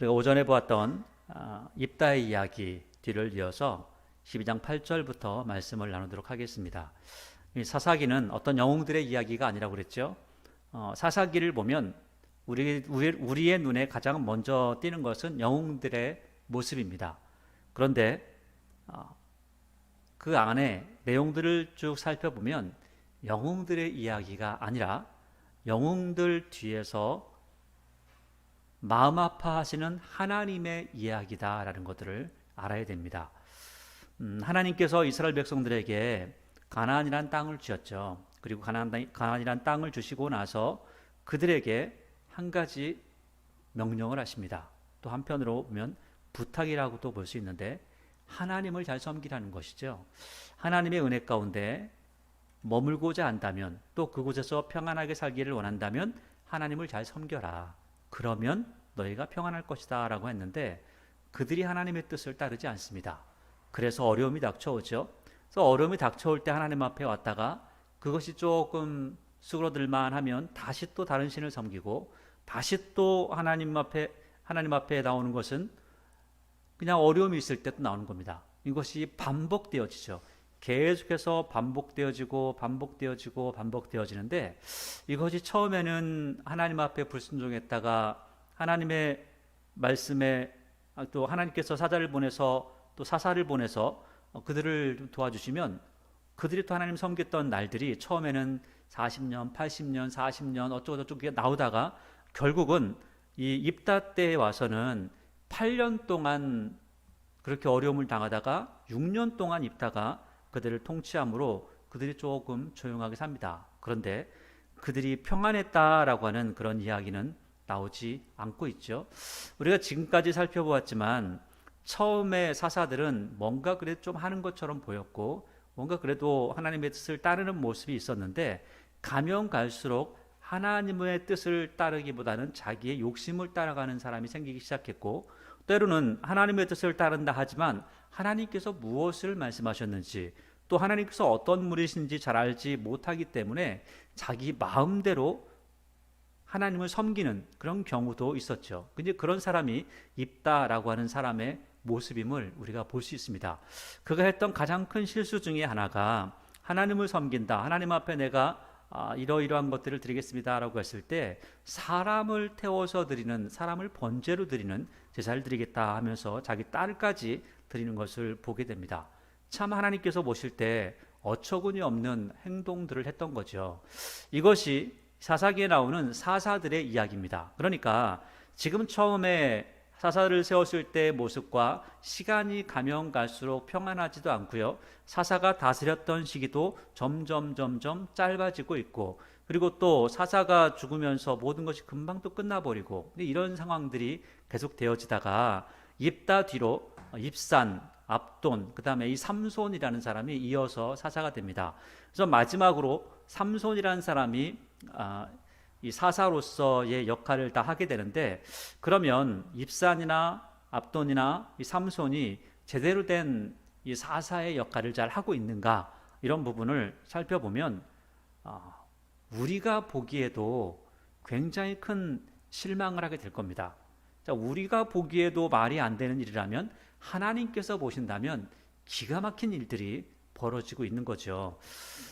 우리가 오전에 보았던 입다의 이야기 뒤를 이어서 12장 8절부터 말씀을 나누도록 하겠습니다. 이 사사기는 어떤 영웅들의 이야기가 아니라고 그랬죠. 사사기를 보면 우리의 눈에 가장 먼저 띄는 것은 영웅들의 모습입니다. 그런데 그 안에 내용들을 쭉 살펴보면 영웅들의 이야기가 아니라 영웅들 뒤에서 마음 아파하시는 하나님의 이야기다라는 것들을 알아야 됩니다. 하나님께서 이스라엘 백성들에게 가나안이라는 땅을 주셨죠. 그리고 가나안이라는 땅을 주시고 나서 그들에게 한 가지 명령을 하십니다. 또 한편으로 보면 부탁이라고도 볼 수 있는데 하나님을 잘 섬기라는 것이죠. 하나님의 은혜 가운데 머물고자 한다면, 또 그곳에서 평안하게 살기를 원한다면 하나님을 잘 섬겨라. 그러면 너희가 평안할 것이다 라고 했는데 그들이 하나님의 뜻을 따르지 않습니다. 그래서 어려움이 닥쳐오죠. 그래서 어려움이 닥쳐올 때 하나님 앞에 왔다가 그것이 조금 수그러들만 하면 다시 또 다른 신을 섬기고, 다시 또 하나님 앞에 나오는 것은 그냥 어려움이 있을 때 또 나오는 겁니다. 이것이 반복되어지죠. 계속해서 반복되어지는데 이것이 처음에는 하나님 앞에 불순종했다가 하나님의 말씀에 또 하나님께서 사자를 보내서 또 사사를 보내서 그들을 도와주시면 그들이 또 하나님 섬겼던 날들이 처음에는 40년, 80년, 40년 어쩌고저쩌고 나오다가 결국은 이 입다 때에 와서는 8년 동안 그렇게 어려움을 당하다가 6년 동안 입다가 그들을 통치함으로 그들이 조금 조용하게 삽니다. 그런데 그들이 평안했다라고 하는 그런 이야기는 나오지 않고 있죠. 우리가 지금까지 살펴보았지만 처음에 사사들은 뭔가 그래도 좀 하는 것처럼 보였고 뭔가 그래도 하나님의 뜻을 따르는 모습이 있었는데 가면 갈수록 하나님의 뜻을 따르기보다는 자기의 욕심을 따라가는 사람이 생기기 시작했고, 때로는 하나님의 뜻을 따른다 하지만 하나님께서 무엇을 말씀하셨는지 또 하나님께서 어떤 분이신지 잘 알지 못하기 때문에 자기 마음대로 하나님을 섬기는 그런 경우도 있었죠. 근데 그런 사람이 입다라고 하는 사람의 모습임을 우리가 볼 수 있습니다. 그가 했던 가장 큰 실수 중에 하나가 하나님을 섬긴다, 하나님 앞에 내가 이러이러한 것들을 드리겠습니다 라고 했을 때 사람을 태워서 드리는, 사람을 번제로 드리는 제사를 드리겠다 하면서 자기 딸까지 드리는 것을 보게 됩니다. 참 하나님께서 보실 때 어처구니 없는 행동들을 했던 거죠. 이것이 사사기에 나오는 사사들의 이야기입니다. 그러니까 지금 처음에 사사를 세웠을 때의 모습과 시간이 가면 갈수록 평안하지도 않고요. 사사가 다스렸던 시기도 점점 짧아지고 있고, 그리고 또 사사가 죽으면서 모든 것이 금방 또 끝나버리고, 이런 상황들이 계속 되어지다가 입다 뒤로 입산, 압돈, 그 다음에 이 삼손이라는 사람이 이어서 사사가 됩니다. 그래서 마지막으로 삼손이라는 사람이 이 사사로서의 역할을 다 하게 되는데, 그러면 입산이나 압돈이나 이 삼손이 제대로 된 이 사사의 역할을 잘 하고 있는가, 이런 부분을 살펴보면 우리가 보기에도 굉장히 큰 실망을 하게 될 겁니다. 자, 우리가 보기에도 말이 안 되는 일이라면 하나님께서 보신다면 기가 막힌 일들이 벌어지고 있는 거죠.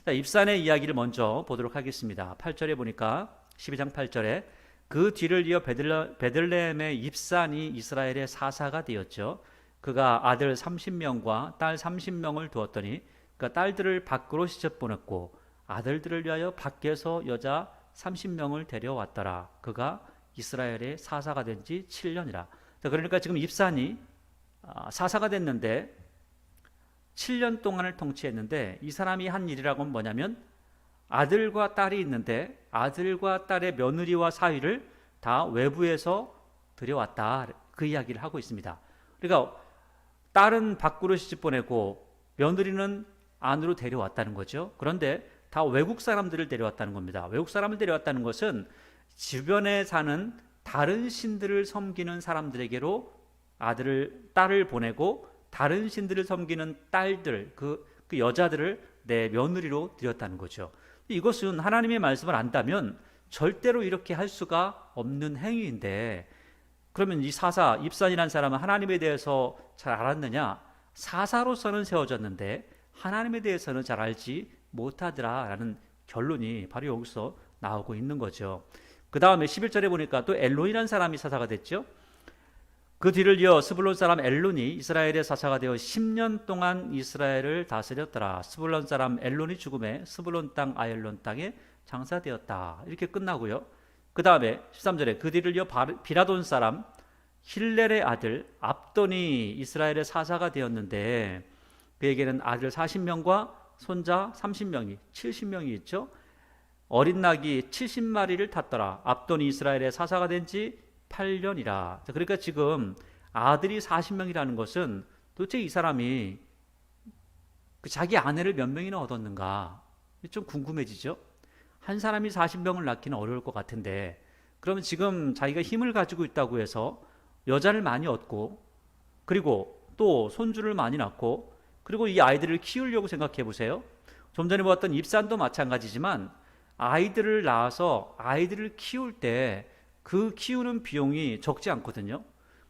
자, 입산의 이야기를 먼저 보도록 하겠습니다. 8절에 보니까 12장 8절에 그 뒤를 이어 베들레헴의 입산이 이스라엘의 사사가 되었죠. 그가 아들 30명과 딸 30명을 두었더니 그 딸들을 밖으로 시집보냈고 아들들을 위하여 밖에서 여자 30명을 데려왔더라. 그가 이스라엘의 사사가 된 지 7년이라. 그러니까 지금 입산이 사사가 됐는데 7년 동안을 통치했는데 이 사람이 한 일이라고는 뭐냐면 아들과 딸이 있는데 아들과 딸의 며느리와 사위를 다 외부에서 들여왔다, 그 이야기를 하고 있습니다. 그러니까 딸은 밖으로 시집 보내고 며느리는 안으로 데려왔다는 거죠. 그런데 다 외국 사람들을 데려왔다는 겁니다. 외국 사람을 데려왔다는 것은 주변에 사는 다른 신들을 섬기는 사람들에게로 딸을 보내고 다른 신들을 섬기는 딸들, 그 여자들을 내 며느리로 들였다는 거죠. 이것은 하나님의 말씀을 안다면 절대로 이렇게 할 수가 없는 행위인데 그러면 이 사사, 입산이라는 사람은 하나님에 대해서 잘 알았느냐? 사사로서는 세워졌는데 하나님에 대해서는 잘 알지 못하더라라는 결론이 바로 여기서 나오고 있는 거죠. 그 다음에 11절에 보니까 또 엘론이라는 사람이 사사가 됐죠. 그 뒤를 이어 스불론 사람 엘론이 이스라엘의 사사가 되어 10년 동안 이스라엘을 다스렸더라. 스불론 사람 엘론이 죽음에 스불론 땅 아엘론 땅에 장사되었다. 이렇게 끝나고요. 그 다음에 13절에 그 뒤를 이어 비라돈 사람 힐렐의 아들 압돈이 이스라엘의 사사가 되었는데 그에게는 아들 40명과 손자 30명이 70명이 있죠. 어린 낙이 70마리를 탔더라. 압돈이 이스라엘의 사사가 된 지 8년이라. 그러니까 지금 아들이 40명이라는 것은 도대체 이 사람이 자기 아내를 몇 명이나 얻었는가 좀 궁금해지죠. 한 사람이 40명을 낳기는 어려울 것 같은데 그러면 지금 자기가 힘을 가지고 있다고 해서 여자를 많이 얻고 그리고 또 손주를 많이 낳고 그리고 이 아이들을 키우려고 생각해 보세요. 좀 전에 보았던 입산도 마찬가지지만 아이들을 낳아서 아이들을 키울 때 그 키우는 비용이 적지 않거든요.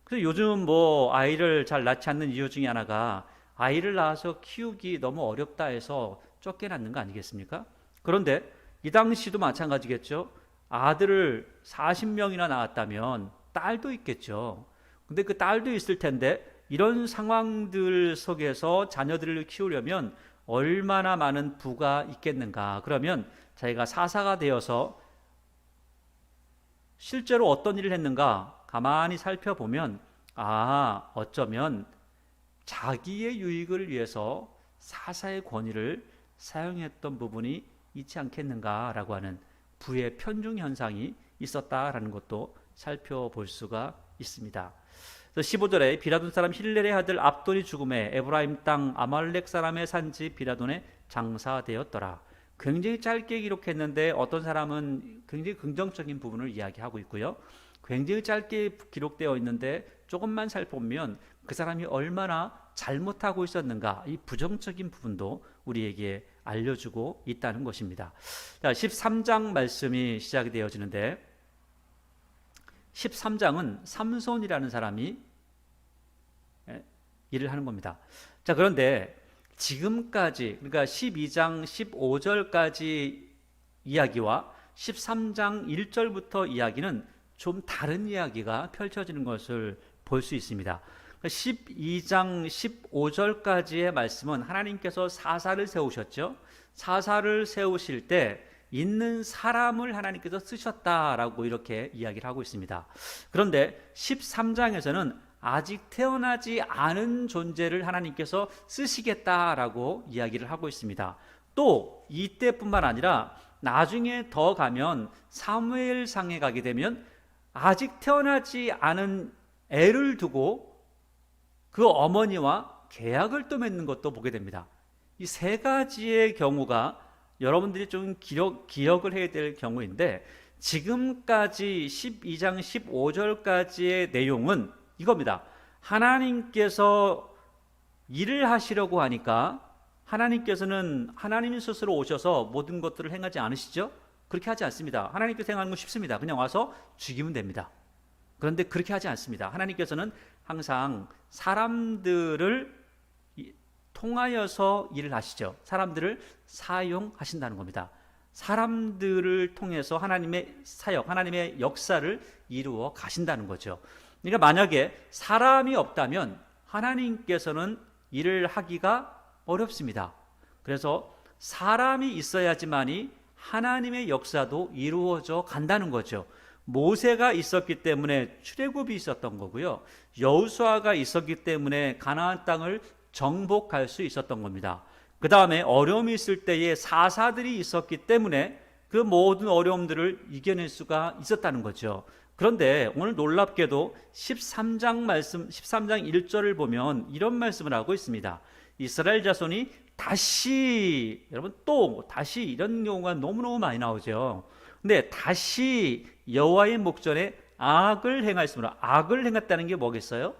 그래서 요즘 뭐 아이를 잘 낳지 않는 이유 중에 하나가 아이를 낳아서 키우기 너무 어렵다 해서 쫓겨났는 거 아니겠습니까? 그런데 이 당시도 마찬가지겠죠. 아들을 40명이나 낳았다면 딸도 있겠죠. 근데 그 딸도 있을 텐데 이런 상황들 속에서 자녀들을 키우려면 얼마나 많은 부가 있겠는가. 그러면 자기가 사사가 되어서 실제로 어떤 일을 했는가 가만히 살펴보면 어쩌면 자기의 유익을 위해서 사사의 권위를 사용했던 부분이 있지 않겠는가라고 하는 부의 편중 현상이 있었다라는 것도 살펴볼 수가 있습니다. 15절에 비라돈 사람 힐렐의 아들 압돈이 죽음에 에브라임 땅 아말렉 사람의 산지 비라돈에 장사되었더라. 굉장히 짧게 기록했는데 어떤 사람은 굉장히 긍정적인 부분을 이야기하고 있고요. 굉장히 짧게 기록되어 있는데 조금만 살펴보면 그 사람이 얼마나 잘못하고 있었는가 이 부정적인 부분도 우리에게 알려주고 있다는 것입니다. 자, 13장 말씀이 시작이 되어지는데 13장은 삼손이라는 사람이 일을 하는 겁니다. 자, 그런데 지금까지 그러니까 12장 15절까지 이야기와 13장 1절부터 이야기는 좀 다른 이야기가 펼쳐지는 것을 볼 수 있습니다. 12장 15절까지의 말씀은 하나님께서 사사를 세우셨죠. 사사를 세우실 때 있는 사람을 하나님께서 쓰셨다라고 이렇게 이야기를 하고 있습니다. 그런데 13장에서는 아직 태어나지 않은 존재를 하나님께서 쓰시겠다라고 이야기를 하고 있습니다. 또 이때뿐만 아니라 나중에 더 가면 사무엘상에 가게 되면 아직 태어나지 않은 애를 두고 그 어머니와 계약을 또 맺는 것도 보게 됩니다. 이 세 가지의 경우가 여러분들이 좀 기억을 해야 될 경우인데 지금까지 12장 15절까지의 내용은 이겁니다. 하나님께서 일을 하시려고 하니까 하나님께서는 하나님 스스로 오셔서 모든 것들을 행하지 않으시죠? 그렇게 하지 않습니다. 하나님께서 행하는 건 쉽습니다. 그냥 와서 죽이면 됩니다. 그런데 그렇게 하지 않습니다. 하나님께서는 항상 사람들을 통하여서 일을 하시죠. 사람들을 사용하신다는 겁니다. 사람들을 통해서 하나님의 사역, 하나님의 역사를 이루어 가신다는 거죠. 그러니까 만약에 사람이 없다면 하나님께서는 일을 하기가 어렵습니다. 그래서 사람이 있어야지만이 하나님의 역사도 이루어져 간다는 거죠. 모세가 있었기 때문에 출애굽이 있었던 거고요. 여호수아가 있었기 때문에 가나안 땅을 정복할 수 있었던 겁니다. 그 다음에 어려움이 있을 때에 사사들이 있었기 때문에 그 모든 어려움들을 이겨낼 수가 있었다는 거죠. 그런데 오늘 놀랍게도 13장 말씀, 13장 1절을 보면 이런 말씀을 하고 있습니다. 이스라엘 자손이 다시, 여러분 또 다시 이런 경우가 너무너무 많이 나오죠. 근데 다시 여호와의 목전에 악을 행하였으므로, 악을 행했다는 게 뭐겠어요?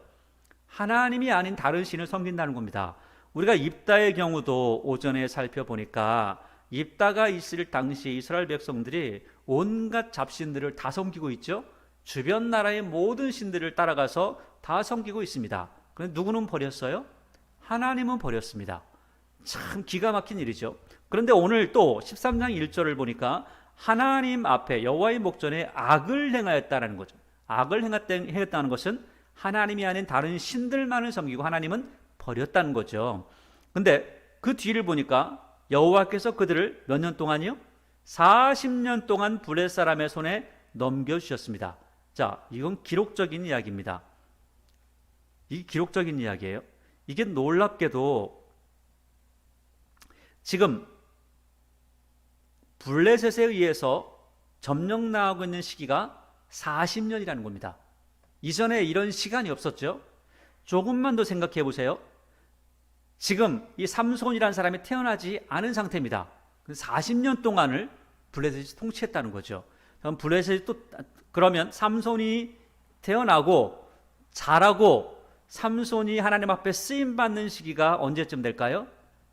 하나님이 아닌 다른 신을 섬긴다는 겁니다. 우리가 입다의 경우도 오전에 살펴보니까 입다가 있을 당시 이스라엘 백성들이 온갖 잡신들을 다 섬기고 있죠. 주변 나라의 모든 신들을 따라가서 다 섬기고 있습니다. 그런데 누구는 버렸어요? 하나님은 버렸습니다. 참 기가 막힌 일이죠. 그런데 오늘 또 13장 1절을 보니까 하나님 앞에 여호와의 목전에 악을 행하였다라는 거죠. 악을 행했다는 것은 하나님이 아닌 다른 신들만을 섬기고 하나님은 버렸다는 거죠. 근데 그 뒤를 보니까 여호와께서 그들을 몇 년 동안이요? 40년 동안 블레 사람의 손에 넘겨주셨습니다. 자, 이건 기록적인 이야기입니다. 이 기록적인 이야기예요. 이게 놀랍게도 지금 블레셋에 의해서 점령당하고 있는 시기가 40년이라는 겁니다. 이전에 이런 시간이 없었죠. 조금만 더 생각해 보세요. 지금 이 삼손이라는 사람이 태어나지 않은 상태입니다. 40년 동안을 블레셋이 통치했다는 거죠. 블레셋이 또 그러면 삼손이 태어나고 자라고 삼손이 하나님 앞에 쓰임 받는 시기가 언제쯤 될까요?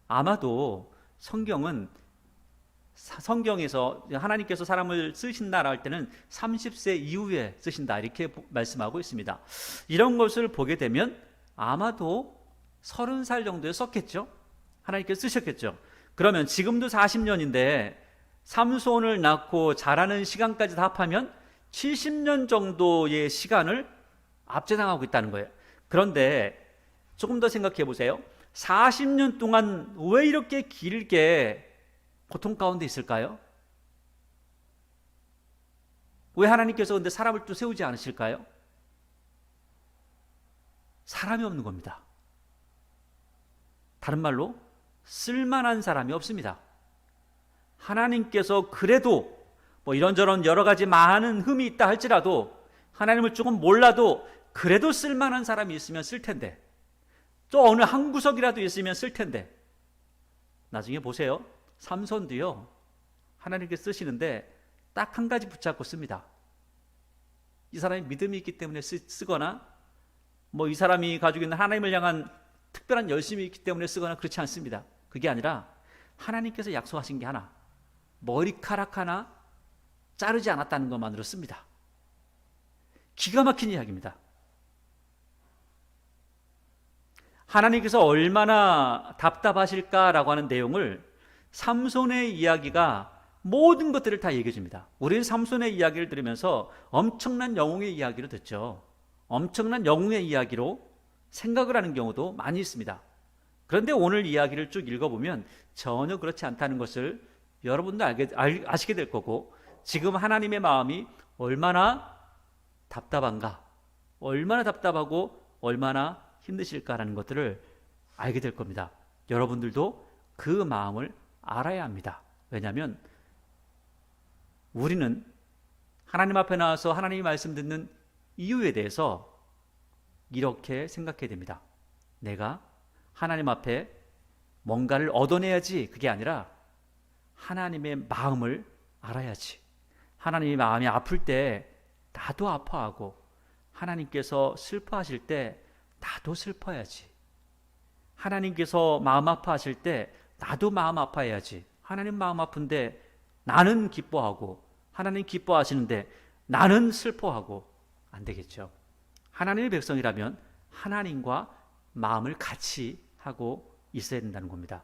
아마도 성경에서 하나님께서 사람을 쓰신다라 할 때는 30세 이후에 쓰신다 이렇게 말씀하고 있습니다. 이런 것을 보게 되면 아마도 30살 정도에 썼겠죠. 하나님께서 쓰셨겠죠. 그러면 지금도 40년인데 삼손을 낳고 자라는 시간까지 다 합하면 70년 정도의 시간을 압제당하고 있다는 거예요. 그런데 조금 더 생각해 보세요. 40년 동안 왜 이렇게 길게 고통 가운데 있을까요? 왜 하나님께서 근데 사람을 또 세우지 않으실까요? 사람이 없는 겁니다. 다른 말로 쓸만한 사람이 없습니다. 하나님께서 그래도 뭐 이런저런 여러 가지 많은 흠이 있다 할지라도 하나님을 조금 몰라도 그래도 쓸만한 사람이 있으면 쓸 텐데, 또 어느 한 구석이라도 있으면 쓸 텐데, 나중에 보세요. 삼손도요, 하나님께서 쓰시는데 딱 한 가지 붙잡고 씁니다. 이 사람이 믿음이 있기 때문에 쓰거나 뭐 이 사람이 가지고 있는 하나님을 향한 특별한 열심이 있기 때문에 쓰거나 그렇지 않습니다. 그게 아니라 하나님께서 약속하신 게 하나, 머리카락 하나 자르지 않았다는 것만으로 씁니다. 기가 막힌 이야기입니다. 하나님께서 얼마나 답답하실까라고 하는 내용을 삼손의 이야기가 모든 것들을 다 얘기해 줍니다. 우리는 삼손의 이야기를 들으면서 엄청난 영웅의 이야기로 듣죠. 엄청난 영웅의 이야기로 생각을 하는 경우도 많이 있습니다. 그런데 오늘 이야기를 쭉 읽어보면 전혀 그렇지 않다는 것을 여러분도 아시게 될 거고, 지금 하나님의 마음이 얼마나 답답한가, 얼마나 답답하고 얼마나 힘드실까라는 것들을 알게 될 겁니다. 여러분들도 그 마음을 알아야 합니다. 왜냐하면 우리는 하나님 앞에 나와서 하나님의 말씀 듣는 이유에 대해서 이렇게 생각해야 됩니다. 내가 하나님 앞에 뭔가를 얻어내야지, 그게 아니라 하나님의 마음을 알아야지. 하나님의 마음이 아플 때 나도 아파하고, 하나님께서 슬퍼하실 때 나도 슬퍼야지. 하나님께서 마음 아파하실 때 나도 마음 아파해야지. 하나님 마음 아픈데 나는 기뻐하고, 하나님 기뻐하시는데 나는 슬퍼하고, 안 되겠죠. 하나님의 백성이라면 하나님과 마음을 같이 하고 있어야 된다는 겁니다.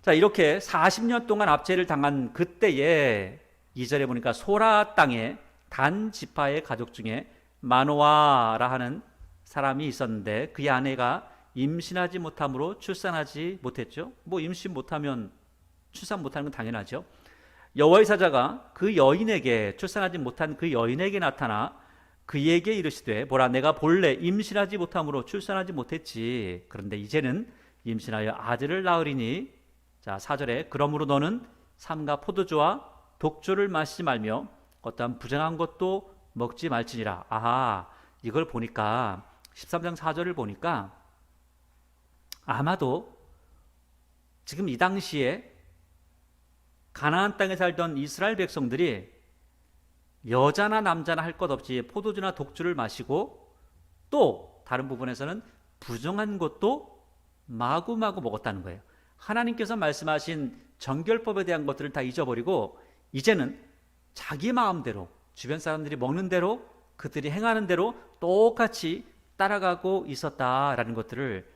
자, 이렇게 40년 동안 압제를 당한 그때에 2절에 보니까 소라 땅에 단 지파의 가족 중에 마노아라 하는 사람이 있었는데 그의 아내가 임신하지 못함으로 출산하지 못했죠. 뭐 임신 못하면 출산 못하는 건 당연하죠. 여호와의 사자가 그 여인에게, 출산하지 못한 그 여인에게 나타나 그에게 이르시되, 보라, 내가 본래 임신하지 못함으로 출산하지 못했지. 그런데 이제는 임신하여 아들을 낳으리니. 자, 4절에 그러므로 너는 삼가 포도주와 독주를 마시지 말며 어떠한 부정한 것도 먹지 말지니라. 아하, 이걸 보니까 13장 4절을 보니까 아마도 지금 이 당시에 가나안 땅에 살던 이스라엘 백성들이 여자나 남자나 할 것 없이 포도주나 독주를 마시고, 또 다른 부분에서는 부정한 것도 마구마구 먹었다는 거예요. 하나님께서 말씀하신 정결법에 대한 것들을 다 잊어버리고 이제는 자기 마음대로, 주변 사람들이 먹는 대로 그들이 행하는 대로 똑같이 따라가고 있었다라는 것들을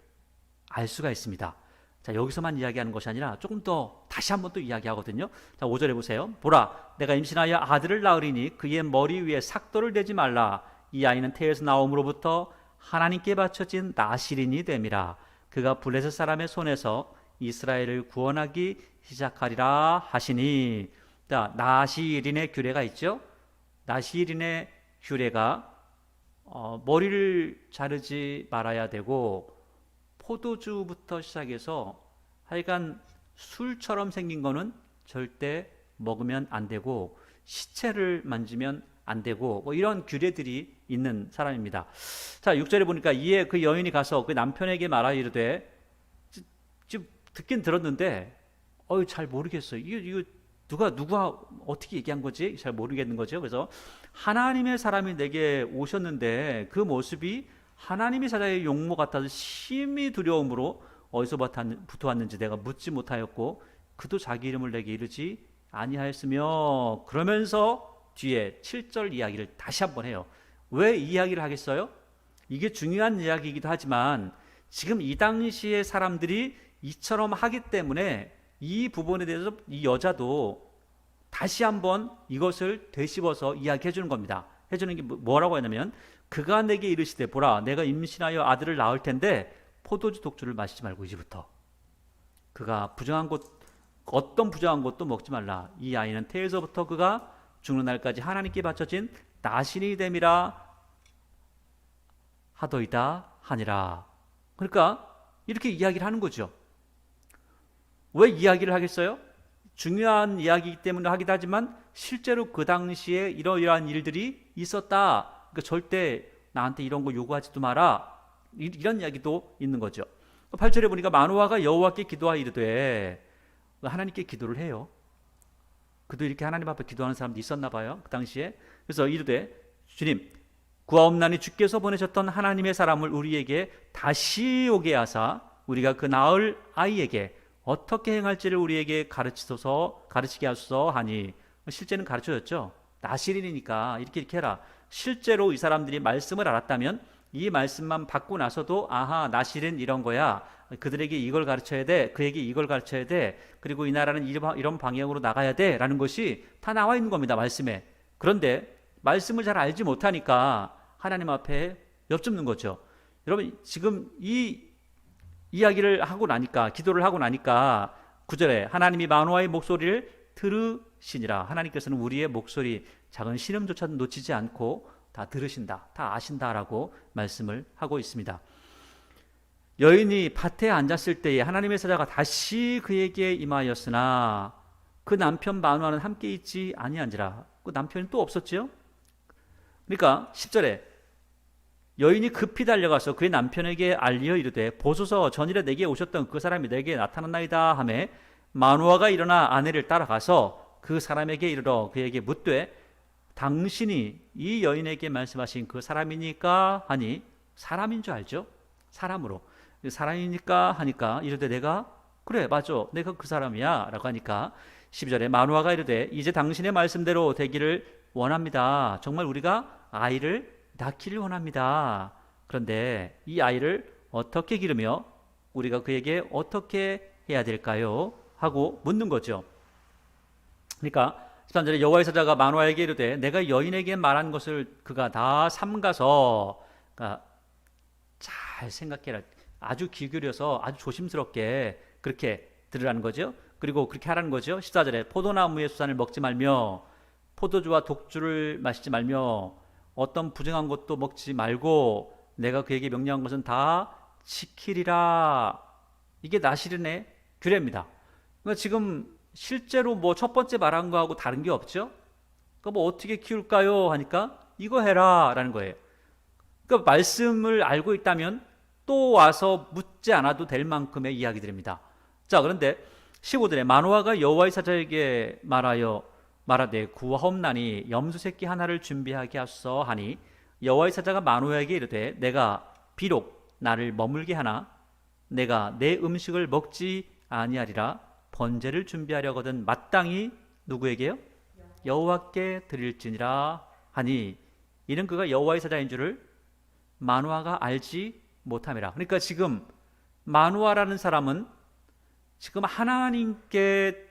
알 수가 있습니다. 자, 여기서만 이야기하는 것이 아니라 조금 더 다시 한번 또 이야기하거든요. 자, 5절에 보세요. 보라, 내가 임신하여 아들을 낳으리니 그의 머리 위에 삭도를 대지 말라. 이 아이는 태에서 나옴으로부터 하나님께 바쳐진 나실인이 됨이라. 그가 블레셋 사람의 손에서 이스라엘을 구원하기 시작하리라 하시니. 자, 나실인의 규례가 있죠. 나실인의 규례가 머리를 자르지 말아야 되고, 포도주부터 시작해서 하여간 술처럼 생긴 거는 절대 먹으면 안 되고, 시체를 만지면 안 되고, 뭐 이런 규례들이 있는 사람입니다. 자, 6절에 보니까 이에 그 여인이 가서 그 남편에게 말하 이르되, 지금 듣긴 들었는데 잘 모르겠어요. 이거 누가 어떻게 얘기한 거지? 잘 모르겠는 거죠. 그래서 하나님의 사람이 내게 오셨는데 그 모습이 하나님의 사자의 용모 같아서 심히 두려움으로 어디서부터 왔는지 내가 묻지 못하였고 그도 자기 이름을 내게 이르지 아니하였으며, 그러면서 뒤에 7절 이야기를 다시 한번 해요. 왜 이 이야기를 하겠어요? 이게 중요한 이야기이기도 하지만 지금 이 당시의 사람들이 이처럼 하기 때문에 이 부분에 대해서 이 여자도 다시 한번 이것을 되씹어서 이야기해 주는 겁니다. 해주는 게 뭐라고 하냐면, 그가 내게 이르시되 보라, 내가 임신하여 아들을 낳을 텐데 포도주 독주를 마시지 말고 이제부터 그가 어떤 부정한 것도 먹지 말라. 이 아이는 태에서부터 그가 죽는 날까지 하나님께 바쳐진 나신이 됨이라 하더이다 하니라. 그러니까 이렇게 이야기를 하는 거죠. 왜 이야기를 하겠어요? 중요한 이야기이기 때문에 하기도 하지만 실제로 그 당시에 이러이러한 일들이 있었다. 그러니까 절대 나한테 이런 거 요구하지도 마라. 이런 이야기도 있는 거죠. 8절에 보니까 마노아가 여호와께 기도하여 이르되, 하나님께 기도를 해요. 그도 이렇게 하나님 앞에 기도하는 사람도 있었나 봐요, 그 당시에. 그래서 이르되, 주님, 구하옵나니 주께서 보내셨던 하나님의 사람을 우리에게 다시 오게 하사 우리가 그 낳을 아이에게 어떻게 행할지를 우리에게 가르치게 하소서 하니. 실제는 가르쳐줬죠. 나실인이니까 이렇게 해라. 실제로 이 사람들이 말씀을 알았다면 이 말씀만 받고 나서도 아하, 나실은 이런 거야, 그들에게 이걸 가르쳐야 돼, 그에게 이걸 가르쳐야 돼, 그리고 이 나라는 이런 방향으로 나가야 돼 라는 것이 다 나와 있는 겁니다, 말씀에. 그런데 말씀을 잘 알지 못하니까 하나님 앞에 엽줍는 거죠. 여러분, 지금 이 이야기를 하고 나니까, 기도를 하고 나니까 9절에 하나님이 마노아의 목소리를 들으시니라. 하나님께서는 우리의 목소리, 작은 신음조차 놓치지 않고 다 들으신다, 다 아신다라고 말씀을 하고 있습니다. 여인이 밭에 앉았을 때에 하나님의 사자가 다시 그에게 임하였으나 그 남편 마노아는 함께 있지 아니한지라. 그 남편이 또 없었지요. 그러니까 10절에 여인이 급히 달려가서 그의 남편에게 알리어 이르되, 보소서, 전일에 내게 오셨던 그 사람이 내게 나타났나이다 하매, 마노아가 일어나 아내를 따라가서 그 사람에게 이르러 그에게 묻되, 당신이 이 여인에게 말씀하신 그 사람이니까 하니. 사람인 줄 알죠? 사람으로. 사람이니까 하니까 이르되, 내가 그래 맞아, 내가 그 사람이야 라고 하니까 12절에 마노아가 이르되, 이제 당신의 말씀대로 되기를 원합니다. 정말 우리가 아이를 낳기를 원합니다. 그런데 이 아이를 어떻게 기르며 우리가 그에게 어떻게 해야 될까요? 하고 묻는 거죠. 그러니까 13절에 여호와의 사자가 마노아에게 이르되, 내가 여인에게 말한 것을 그가 다 삼가서, 그러니까 잘 생각해라, 아주 귀 기울여서 아주 조심스럽게 그렇게 들으라는 거죠. 그리고 그렇게 하라는 거죠. 14절에 포도나무의 수산을 먹지 말며 포도주와 독주를 마시지 말며 어떤 부정한 것도 먹지 말고 내가 그에게 명령한 것은 다 지키리라. 이게 나실인의 규례입니다. 그러니까 지금 실제로 뭐 첫 번째 말한 거하고 다른 게 없죠. 그러니까 뭐 어떻게 키울까요? 하니까 이거 해라 라는 거예요. 그러니까 말씀을 알고 있다면 또 와서 묻지 않아도 될 만큼의 이야기들입니다. 자, 그런데 15절에 마노아가 여호와의 사자에게 말하되, 구하옵나니 염소 새끼 하나를 준비하게 하소서 하니, 여호와의 사자가 마노아에게 이르되, 내가 비록 나를 머물게 하나 내가 내 음식을 먹지 아니하리라. 번제를 준비하려거든 마땅히 누구에게요? 여호와께 드릴지니라 하니. 이는 그가 여호와의 사자인 줄을 마노아가 알지 못함이라. 그러니까 지금 마노아라는 사람은 지금 하나님께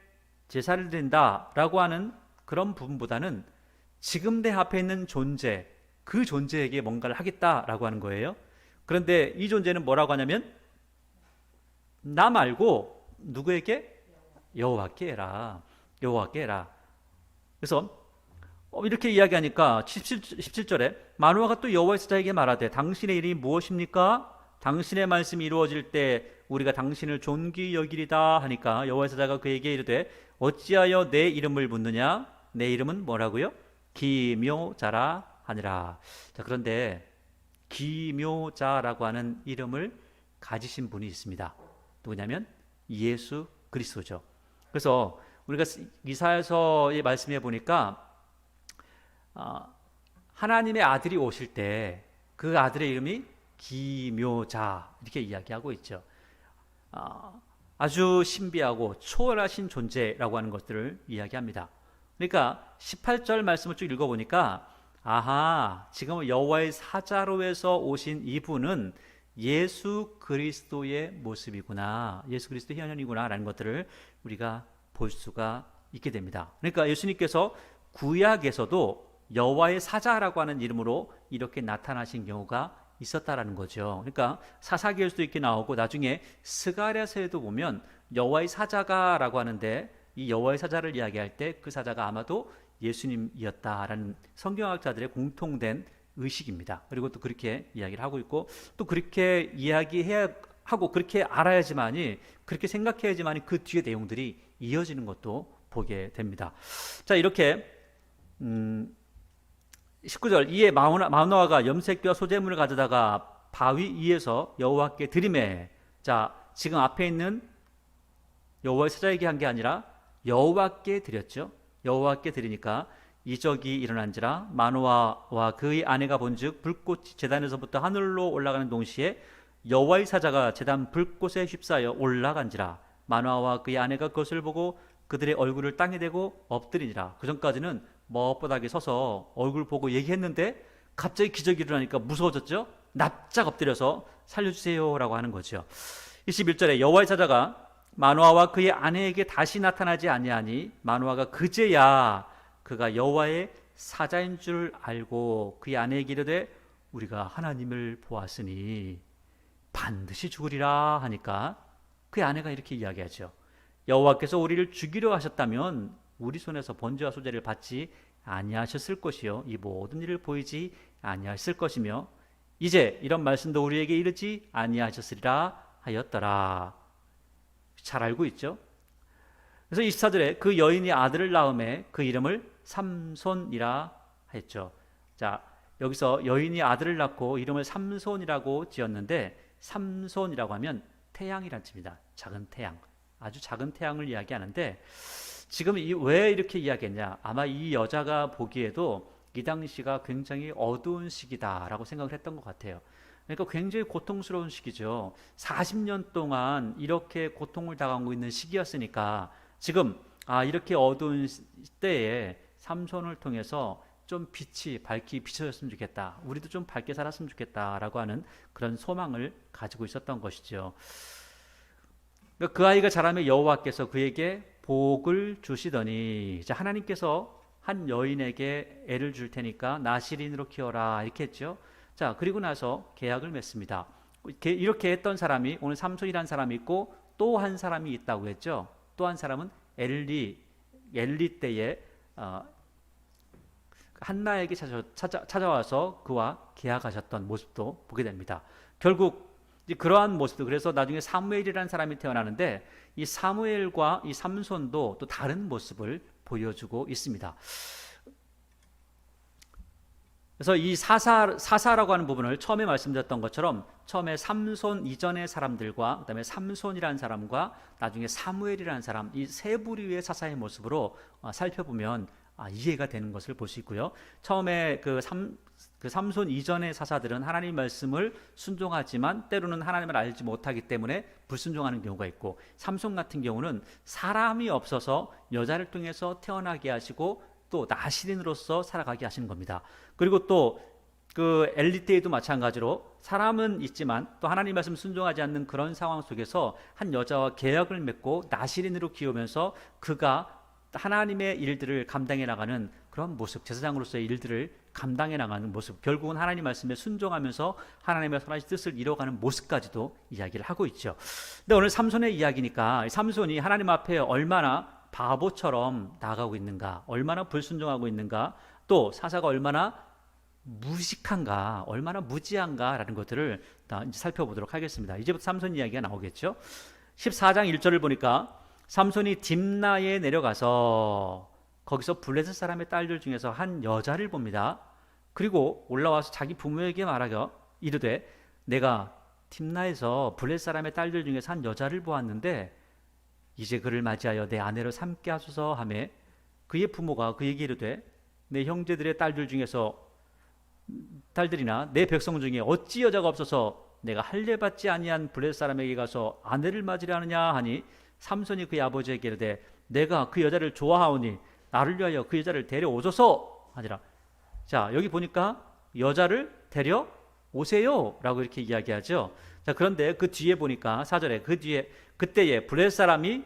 제사를 드린다라고 하는 그런 부분보다는 지금 내 앞에 있는 존재, 그 존재에게 뭔가를 하겠다라고 하는 거예요. 그런데 이 존재는 뭐라고 하냐면 나 말고 누구에게? 여호와께 해라. 여호와께 해라. 그래서 이렇게 이야기하니까 17절에 마노아가 또 여호와의 사자에게 말하되 당신의 이름이 무엇입니까? 당신의 말씀이 이루어질 때 우리가 당신을 존귀 여기리다 하니까 여호와의 사자가 그에게 이르되 어찌하여 내 이름을 묻느냐? 내 이름은 뭐라고요? 기묘자라 하니라. 자, 그런데 기묘자라고 하는 이름을 가지신 분이 있습니다. 누구냐면 예수 그리스도죠. 그래서 우리가 이사야서의 말씀에 보니까 하나님의 아들이 오실 때 그 아들의 이름이 기묘자 이렇게 이야기하고 있죠. 아주 신비하고 초월하신 존재라고 하는 것들을 이야기합니다. 그러니까 18절 말씀을 쭉 읽어보니까 아하, 지금 여호와의 사자로 해서 오신 이분은 예수 그리스도의 모습이구나, 예수 그리스도의 현현이구나 라는 것들을 우리가 볼 수가 있게 됩니다. 그러니까 예수님께서 구약에서도 여호와의 사자라고 하는 이름으로 이렇게 나타나신 경우가 있었다라는 거죠. 그러니까 사사기에서도 이렇게 나오고 나중에 스가랴서에도 보면 여호와의 사자가라고 하는데 이 여호와의 사자를 이야기할 때 그 사자가 아마도 예수님이었다라는 성경학자들의 공통된 의식입니다. 그리고 또 그렇게 이야기를 하고 있고 또 그렇게 이야기해야 하고 그렇게 알아야지만이 그렇게 생각해야지만이 그 뒤에 내용들이 이어지는 것도 보게 됩니다. 자, 이렇게 19절 이에 마노아가 염색과 소재물을 가져다가 바위 위에서 여호와께 드리매. 자, 지금 앞에 있는 여호와의 사자에게 한 게 아니라 여호와께 드렸죠. 여호와께 드리니까 이적이 일어난지라 마노아와 그의 아내가 본즉 불꽃이 제단에서부터 하늘로 올라가는 동시에 여호와의 사자가 제단 불꽃에 휩싸여 올라간지라 마노아와 그의 아내가 그것을 보고 그들의 얼굴을 땅에 대고 엎드리니라. 그 전까지는 멋바닥에 서서 얼굴 보고 얘기했는데 갑자기 기적이 일어나니까 무서워졌죠. 납작 엎드려서 살려주세요 라고 하는 거죠. 21절에 여호와의 사자가 마노아와 그의 아내에게 다시 나타나지 아니하니 마노아가 그제야 그가 여호와의 사자인 줄 알고 그의 아내에게 이르되 우리가 하나님을 보았으니 반드시 죽으리라 하니까 그의 아내가 이렇게 이야기하죠. 여호와께서 우리를 죽이려 하셨다면 우리 손에서 번제와 소제를 받지 아니하셨을 것이요 이 모든 일을 보이지 아니하셨을 것이며 이제 이런 말씀도 우리에게 이르지 아니하셨으리라 하였더라. 잘 알고 있죠. 그래서 24절에 그 여인이 아들을 낳음에 그 이름을 삼손이라 했죠. 자, 여기서 여인이 아들을 낳고 이름을 삼손이라고 지었는데 삼손이라고 하면 태양이란 뜻입니다. 작은 태양, 아주 작은 태양을 이야기하는데 지금 왜 이렇게 이야기했냐? 아마 이 여자가 보기에도 이 당시가 굉장히 어두운 시기다라고 생각을 했던 것 같아요. 그러니까 굉장히 고통스러운 시기죠. 40년 동안 이렇게 고통을 당하고 있는 시기였으니까 지금 이렇게 어두운 때에 삼손을 통해서 좀 빛이 밝게 비춰졌으면 좋겠다. 우리도 좀 밝게 살았으면 좋겠다라고 하는 그런 소망을 가지고 있었던 것이죠. 그 아이가 자라며 여호와께서 그에게 복을 주시더니 이제 하나님께서 한 여인에게 애를 줄 테니까 나실인으로 키워라 이렇게 했죠. 자, 그리고 나서 계약을 맺습니다. 이렇게 했던 사람이 오늘 삼손이라는 사람이 있고 또 한 사람이 있다고 했죠. 또 한 사람은 엘리 때에 한나에게 찾아와서 그와 계약하셨던 모습도 보게 됩니다. 결국 그러한 모습도 그래서 나중에 사무엘이라는 사람이 태어나는데 이 사무엘과 이 삼손도 또 다른 모습을 보여주고 있습니다. 그래서 이 사사라고 하는 부분을 처음에 말씀드렸던 것처럼 처음에 삼손 이전의 사람들과 그다음에 삼손이라는 사람과 나중에 사무엘이라는 사람 이 세 부류의 사사의 모습으로 살펴보면 이해가 되는 것을 볼 수 있고요. 처음에 그 삼손 이전의 사사들은 하나님 말씀을 순종하지만 때로는 하나님을 알지 못하기 때문에 불순종하는 경우가 있고 삼손 같은 경우는 사람이 없어서 여자를 통해서 태어나게 하시고 또 나시린으로서 살아가게 하시는 겁니다. 그리고 또 그 엘리 때에도 마찬가지로 사람은 있지만 또 하나님 말씀 순종하지 않는 그런 상황 속에서 한 여자와 계약을 맺고 나시린으로 키우면서 그가 하나님의 일들을 감당해 나가는 그런 모습, 제사장으로서의 일들을 감당해 나가는 모습, 결국은 하나님 말씀에 순종하면서 하나님의 선하신 뜻을 이뤄가는 모습까지도 이야기를 하고 있죠. 근데 오늘 삼손의 이야기니까 삼손이 하나님 앞에 얼마나 바보처럼 나아가고 있는가, 얼마나 불순종하고 있는가, 또 사사가 얼마나 무식한가, 얼마나 무지한가라는 것들을 이제 살펴보도록 하겠습니다. 이제부터 삼손 이야기가 나오겠죠. 14장 1절을 보니까 삼손이 딥나에 내려가서 거기서 블레셋 사람의 딸들 중에서 한 여자를 봅니다. 그리고 올라와서 자기 부모에게 말하여 이르되 내가 딥나에서 블레셋 사람의 딸들 중에서 한 여자를 보았는데 이제 그를 맞이하여 내 아내로 삼게 하소서 하매 그의 부모가 그에게 이르되 내 형제들의 딸들 중에서 딸들이나 내 백성 중에 어찌 여자가 없어서 내가 할례 받지 아니한 블레셋 사람에게 가서 아내를 맞으려 하느냐 하니 삼손이 그의 아버지에게 이르되 내가 그 여자를 좋아하오니 나를 위하여 그 여자를 데려오소서 하니라. 자, 여기 보니까 여자를 데려오세요 라고 이렇게 이야기하죠. 자, 그런데 그 뒤에 보니까 4절에 그 뒤에 그때에 블레셋 사람이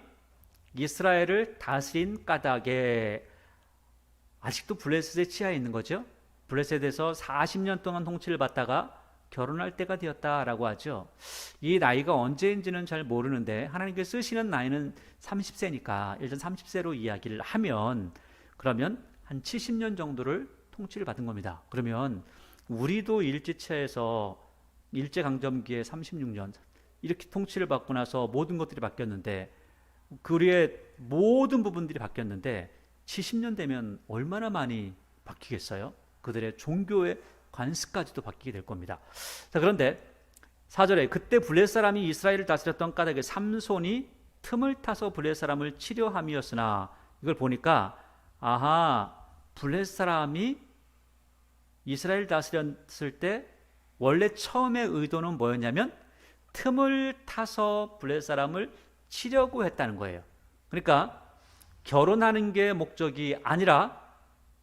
이스라엘을 다스린 까닭에 아직도 블레셋의 치하에 있는 거죠. 블레셋에서 40년 동안 통치를 받다가 결혼할 때가 되었다라고 하죠. 이 나이가 언제인지는 잘 모르는데 하나님께 쓰시는 나이는 30세니까 일단 30세로 이야기를 하면 그러면 한 70년 정도를 통치를 받은 겁니다. 그러면 우리도 일제차에서 일제강점기에 36년 이렇게 통치를 받고 나서 모든 것들이 바뀌었는데 그 우리의 모든 부분들이 바뀌었는데 70년 되면 얼마나 많이 바뀌겠어요? 그들의 종교의 관습까지도 바뀌게 될 겁니다. 자, 그런데 4절에 그때 블레셋 사람이 이스라엘을 다스렸던 까닭에 삼손이 틈을 타서 블레셋 사람을 치려함이었으나 이걸 보니까 아하, 블레셋 사람이 이스라엘 다스렸을 때 원래 처음의 의도는 뭐였냐면 틈을 타서 블레셋 사람을 치려고 했다는 거예요. 그러니까 결혼하는 게 목적이 아니라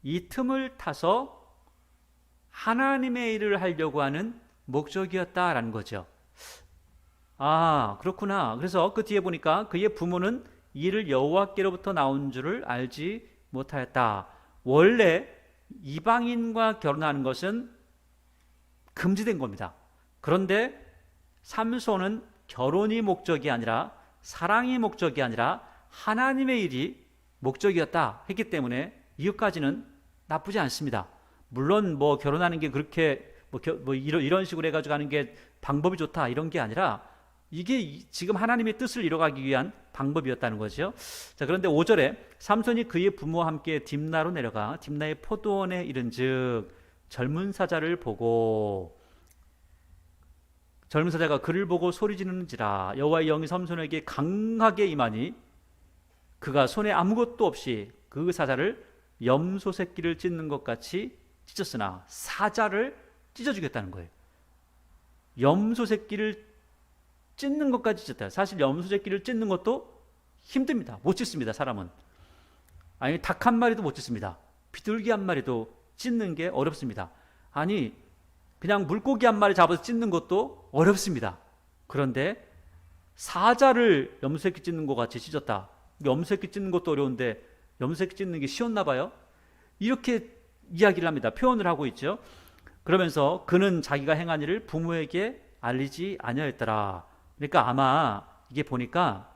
이 틈을 타서 하나님의 일을 하려고 하는 목적이었다라는 거죠. 아, 그렇구나. 그래서 그 뒤에 보니까 그의 부모는 이를 여호와께로부터 나온 줄을 알지 못하였다. 원래 이방인과 결혼하는 것은 금지된 겁니다. 그런데 삼손은 결혼이 목적이 아니라 사랑이 목적이 아니라 하나님의 일이 목적이었다 했기 때문에 이것까지는 나쁘지 않습니다. 물론 뭐 결혼하는 게 그렇게 이런 식으로 해가지고 하는 게 방법이 좋다 이런 게 아니라 이게 지금 하나님의 뜻을 이뤄가기 위한 방법이었다는 거죠. 자, 그런데 5절에 삼손이 그의 부모와 함께 딥나로 내려가 딥나의 포도원에 이른즉 젊은 사자를 보고 젊은 사자가 그를 보고 소리 지르는지라 여호와의 영이 삼손에게 강하게 임하니 그가 손에 아무것도 없이 그 사자를 염소 새끼를 찢는 것 같이 찢었으나 사자를 찢어주겠다는 거예요. 염소 새끼를 찢는 것까지 찢었다. 사실 염소 새끼를 찢는 것도 힘듭니다. 못 찢습니다. 사람은. 아니 닭 한 마리도 못 찢습니다. 비둘기 한 마리도 찢는 게 어렵습니다. 아니 그냥 물고기 한 마리 잡아서 찢는 것도 어렵습니다. 그런데 사자를 염소 새끼 찢는 것 같이 찢었다. 염소 새끼 찢는 것도 어려운데 염소 새끼 찢는 게 쉬웠나 봐요. 이렇게 이야기를 합니다. 표현을 하고 있죠. 그러면서 그는 자기가 행한 일을 부모에게 알리지 아니하였더라. 그러니까 아마 이게 보니까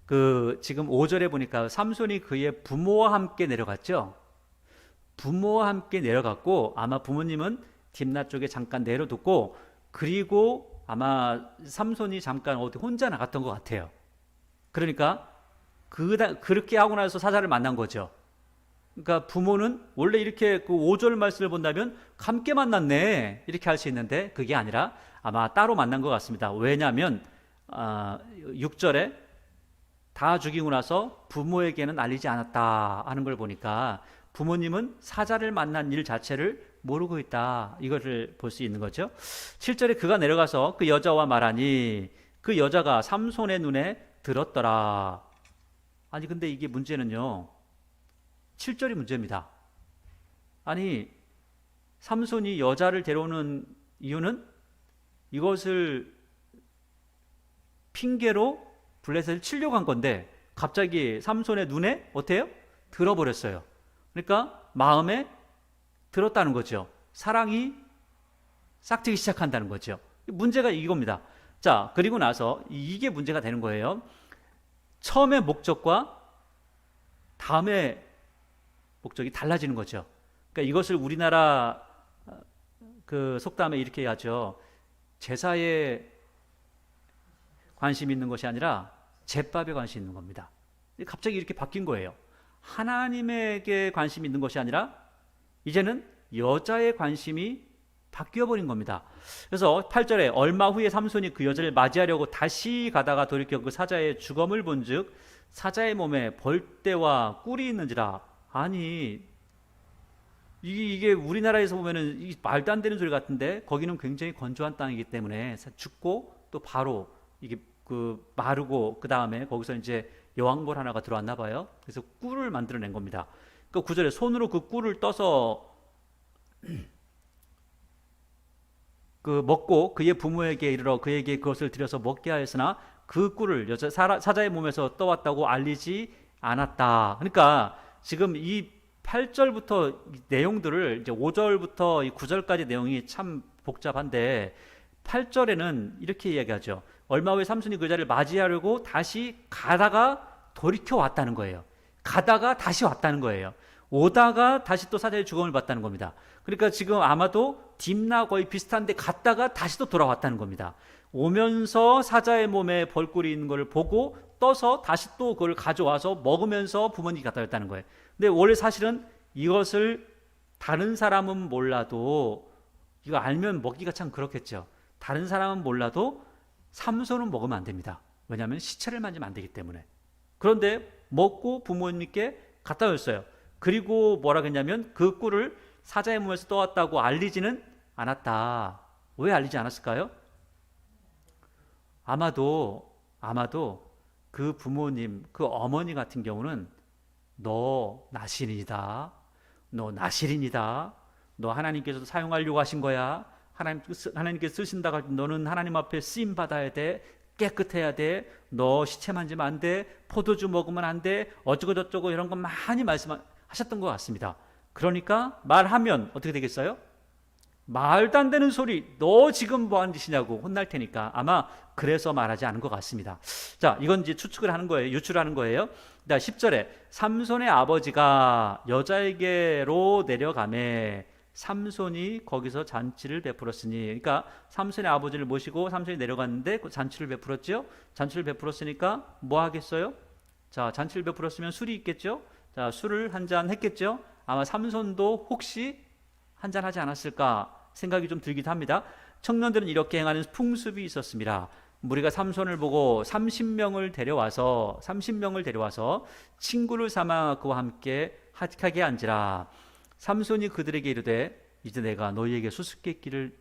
그 지금 5절에 보니까 삼손이 그의 부모와 함께 내려갔죠. 부모와 함께 내려갔고 아마 부모님은 딥나 쪽에 잠깐 내려뒀고 그리고 아마 삼손이 잠깐 어디 혼자 나갔던 것 같아요. 그러니까 그렇게 하고 나서 사자를 만난 거죠. 그러니까 부모는 원래 이렇게 그 5절 말씀을 본다면 함께 만났네 이렇게 할 수 있는데 그게 아니라 아마 따로 만난 것 같습니다. 왜냐하면 6절에 다 죽이고 나서 부모에게는 알리지 않았다 하는 걸 보니까 부모님은 사자를 만난 일 자체를 모르고 있다 이것을 볼 수 있는 거죠. 7절에 그가 내려가서 그 여자와 말하니 그 여자가 삼손의 눈에 들었더라. 아니 근데 이게 문제는요, 7절이 문제입니다. 아니, 삼손이 여자를 데려오는 이유는 이것을 핑계로 블레셋을 치려고 한 건데 갑자기 삼손의 눈에 어때요? 들어버렸어요. 그러니까 마음에 들었다는 거죠. 사랑이 싹트기 시작한다는 거죠. 문제가 이겁니다. 자, 그리고 나서 이게 문제가 되는 거예요. 처음의 목적과 다음의 목적이 달라지는 거죠. 그러니까 이것을 우리나라 그 속담에 이렇게 하죠. 제사에 관심이 있는 것이 아니라 제밥에 관심이 있는 겁니다. 갑자기 이렇게 바뀐 거예요. 하나님에게 관심이 있는 것이 아니라 이제는 여자의 관심이 바뀌어버린 겁니다. 그래서 8절에 얼마 후에 삼손이 그 여자를 맞이하려고 다시 가다가 돌이켜 그 사자의 주검을 본즉 사자의 몸에 벌떼와 꿀이 있는지라. 아니, 이게 우리나라에서 보면은 이 말도 안 되는 소리 같은데 거기는 굉장히 건조한 땅이기 때문에 죽고 또 바로 이게 그 마르고 그 다음에 거기서 이제 여왕벌 하나가 들어왔나 봐요. 그래서 꿀을 만들어낸 겁니다. 그 9절에 손으로 그 꿀을 떠서 그 먹고 그의 부모에게 이르러 그에게 그것을 들여서 먹게 하였으나 그 꿀을 사자의 몸에서 떠왔다고 알리지 않았다. 그러니까 지금 이 8절부터 내용들을 이제 5절부터 이 9절까지 내용이 참 복잡한데 8절에는 이렇게 이야기하죠. 얼마 후에 삼손이 그 여자를 맞이하려고 다시 가다가 돌이켜 왔다는 거예요. 가다가 다시 왔다는 거예요. 오다가 다시 또 사자의 주검을 받다는 겁니다. 그러니까 지금 아마도 딥나 거의 비슷한데 갔다가 다시 또 돌아왔다는 겁니다. 오면서 사자의 몸에 벌꿀이 있는 걸 보고 떠서 다시 또 그걸 가져와서 먹으면서 부모님이 갖다 줬다는 거예요. 근데 원래 사실은 이것을 다른 사람은 몰라도 이거 알면 먹기가 참 그렇겠죠. 다른 사람은 몰라도 삼손은 먹으면 안 됩니다. 왜냐하면 시체를 만지면 안 되기 때문에. 그런데 먹고 부모님께 갖다 줬어요. 그리고 뭐라 그랬냐면 그 꿀을 사자의 몸에서 떠왔다고 알리지는 않았다. 왜 알리지 않았을까요? 아마도 그 부모님, 그 어머니 같은 경우는 너 나실인이다. 너 나실인이다. 너 하나님께서 사용하려고 하신 거야. 하나님께서 쓰신다고 할 때 너는 하나님 앞에 쓰임 받아야 돼. 깨끗해야 돼. 너 시체 만지면 안 돼. 포도주 먹으면 안 돼. 어쩌고 저쩌고 이런 거 많이 말씀하셨던 것 같습니다. 그러니까 말하면 어떻게 되겠어요? 말도 안 되는 소리, 너 지금 뭐 하는 짓이냐고 혼날 테니까 아마 그래서 말하지 않은 것 같습니다. 자, 이건 이제 추측을 하는 거예요. 유출하는 거예요. 10절에 삼손의 아버지가 여자에게로 내려가매 삼손이 거기서 잔치를 베풀었으니, 그러니까 삼손의 아버지를 모시고 삼손이 내려갔는데 그 잔치를 베풀었죠. 잔치를 베풀었으니까 뭐 하겠어요? 자, 잔치를 베풀었으면 술이 있겠죠. 자, 술을 한 잔 했겠죠. 아마 삼손도 혹시 한잔 하지 않았을까 생각이 좀 들기도 합니다. 청년들은 이렇게 행하는 풍습이 있었습니다. 무리가 삼손을 보고 30명을 데려와서 친구를 삼아 그와 함께 핫하게 앉으라. 삼손이 그들에게 이르되 이제 내가 너희에게 수수께끼를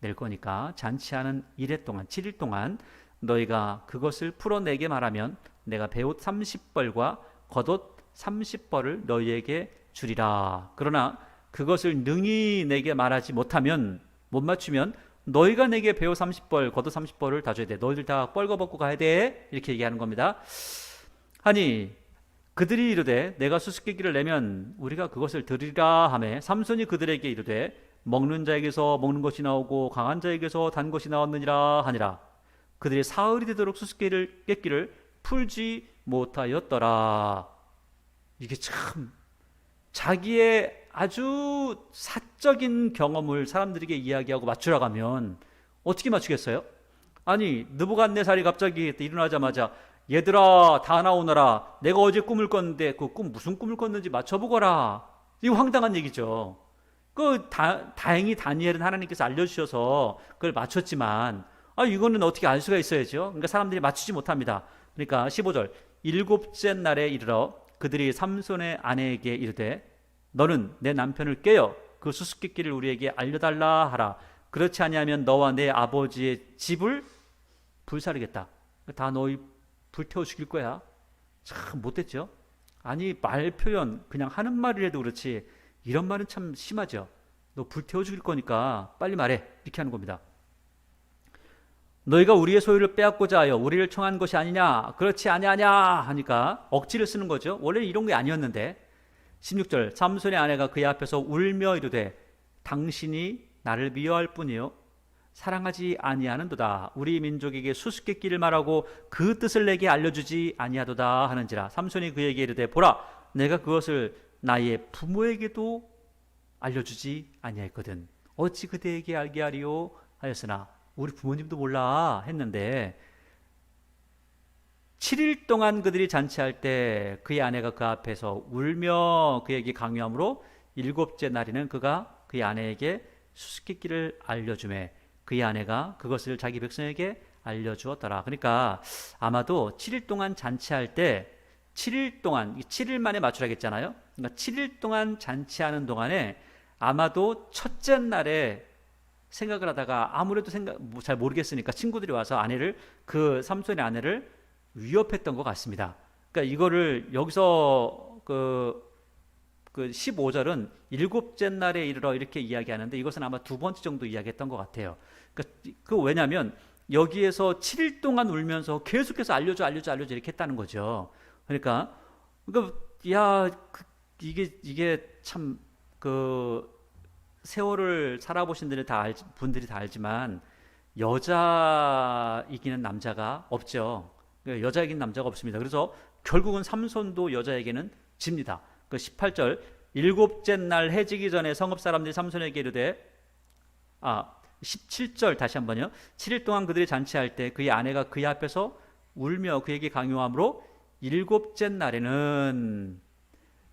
낼 거니까 잔치하는 1회 동안 7일 동안 너희가 그것을 풀어내게 말하면 내가 베옷 30벌과 겉옷 30벌을 너희에게 주리라. 그러나 그것을 능히 내게 말하지 못하면, 못 맞추면 너희가 내게 베옷 30벌, 겉옷 30벌을 다 줘야 돼. 너희들 다 뻘거벗고 가야 돼. 이렇게 얘기하는 겁니다. 아니, 그들이 이르되 내가 수수께끼를 내면 우리가 그것을 드리라 하매 삼손이 그들에게 이르되 먹는 자에게서 먹는 것이 나오고 강한 자에게서 단 것이 나왔느니라 하니라. 그들이 사흘이 되도록 수수께끼를 풀지 못하였더라. 이게 참 자기의 아주 사적인 경험을 사람들에게 이야기하고 맞추라고 하면 어떻게 맞추겠어요? 아니, 느부갓네살이 갑자기 일어나자마자 얘들아 다 나오너라. 내가 어제 꿈을 꿨는데 그 꿈 무슨 꿈을 꿨는지 맞춰보거라. 이거 황당한 얘기죠. 다행히 다니엘은 하나님께서 알려주셔서 그걸 맞췄지만 이거는 어떻게 알 수가 있어야죠. 그러니까 사람들이 맞추지 못합니다. 그러니까 15절 7째 날에 이르러 그들이 삼손의 아내에게 이르되 너는 내 남편을 깨어 그 수수께끼를 우리에게 알려달라 하라. 그렇지 아니하면 너와 내 아버지의 집을 불사르겠다. 다 너희 불태워 죽일 거야. 참 못됐죠. 아니 말 표현 그냥 하는 말이라도 그렇지 이런 말은 참 심하죠. 너 불태워 죽일 거니까 빨리 말해 이렇게 하는 겁니다. 너희가 우리의 소유를 빼앗고자 하여 우리를 청한 것이 아니냐 그렇지 아니하냐 하니까 억지를 쓰는 거죠. 원래 이런 게 아니었는데 16절 삼손의 아내가 그의 앞에서 울며 이르되 당신이 나를 미워할 뿐이요 사랑하지 아니하는도다. 우리 민족에게 수수께끼를 말하고 그 뜻을 내게 알려주지 아니하도다 하는지라. 삼손이 그에게 이르되 보라 내가 그것을 나의 부모에게도 알려주지 아니하였거든. 어찌 그대에게 알게 하리요 하였으나 우리 부모님도 몰라 했는데 7일 동안 그들이 잔치할 때 그의 아내가 그 앞에서 울며 그에게 강요함으로 일곱째 날에는 그가 그의 아내에게 수수께끼를 알려주매 그의 아내가 그것을 자기 백성에게 알려주었더라. 그러니까 아마도 7일 동안 잔치할 때 7일 동안 7일 만에 맞추라겠잖아요. 그러니까 7일 동안 잔치하는 동안에 아마도 첫째 날에 생각을 하다가 아무래도 잘 모르겠으니까 친구들이 와서 아내를 그 삼손의 아내를 위협했던 것 같습니다. 그러니까 이거를 여기서 그 15절은 일곱째 날에 이르러 이렇게 이야기하는데 이것은 아마 두 번째 정도 이야기했던 것 같아요. 그러니까 왜냐하면 여기에서 7일 동안 울면서 계속해서 알려줘 이렇게 했다는 거죠. 그러니까 이게 참 세월을 살아보신 분들이 다 알지만 여자 이기는 남자가 없죠. 여자 이기는 남자가 없습니다. 그래서 결국은 삼손도 여자에게는 집니다. 18절 일곱째 날 해지기 전에 성읍 사람들이 삼손에게 이르되 17절 다시 한번요. 7일 동안 그들이 잔치할 때 그의 아내가 그의 앞에서 울며 그에게 강요함으로 일곱째 날에는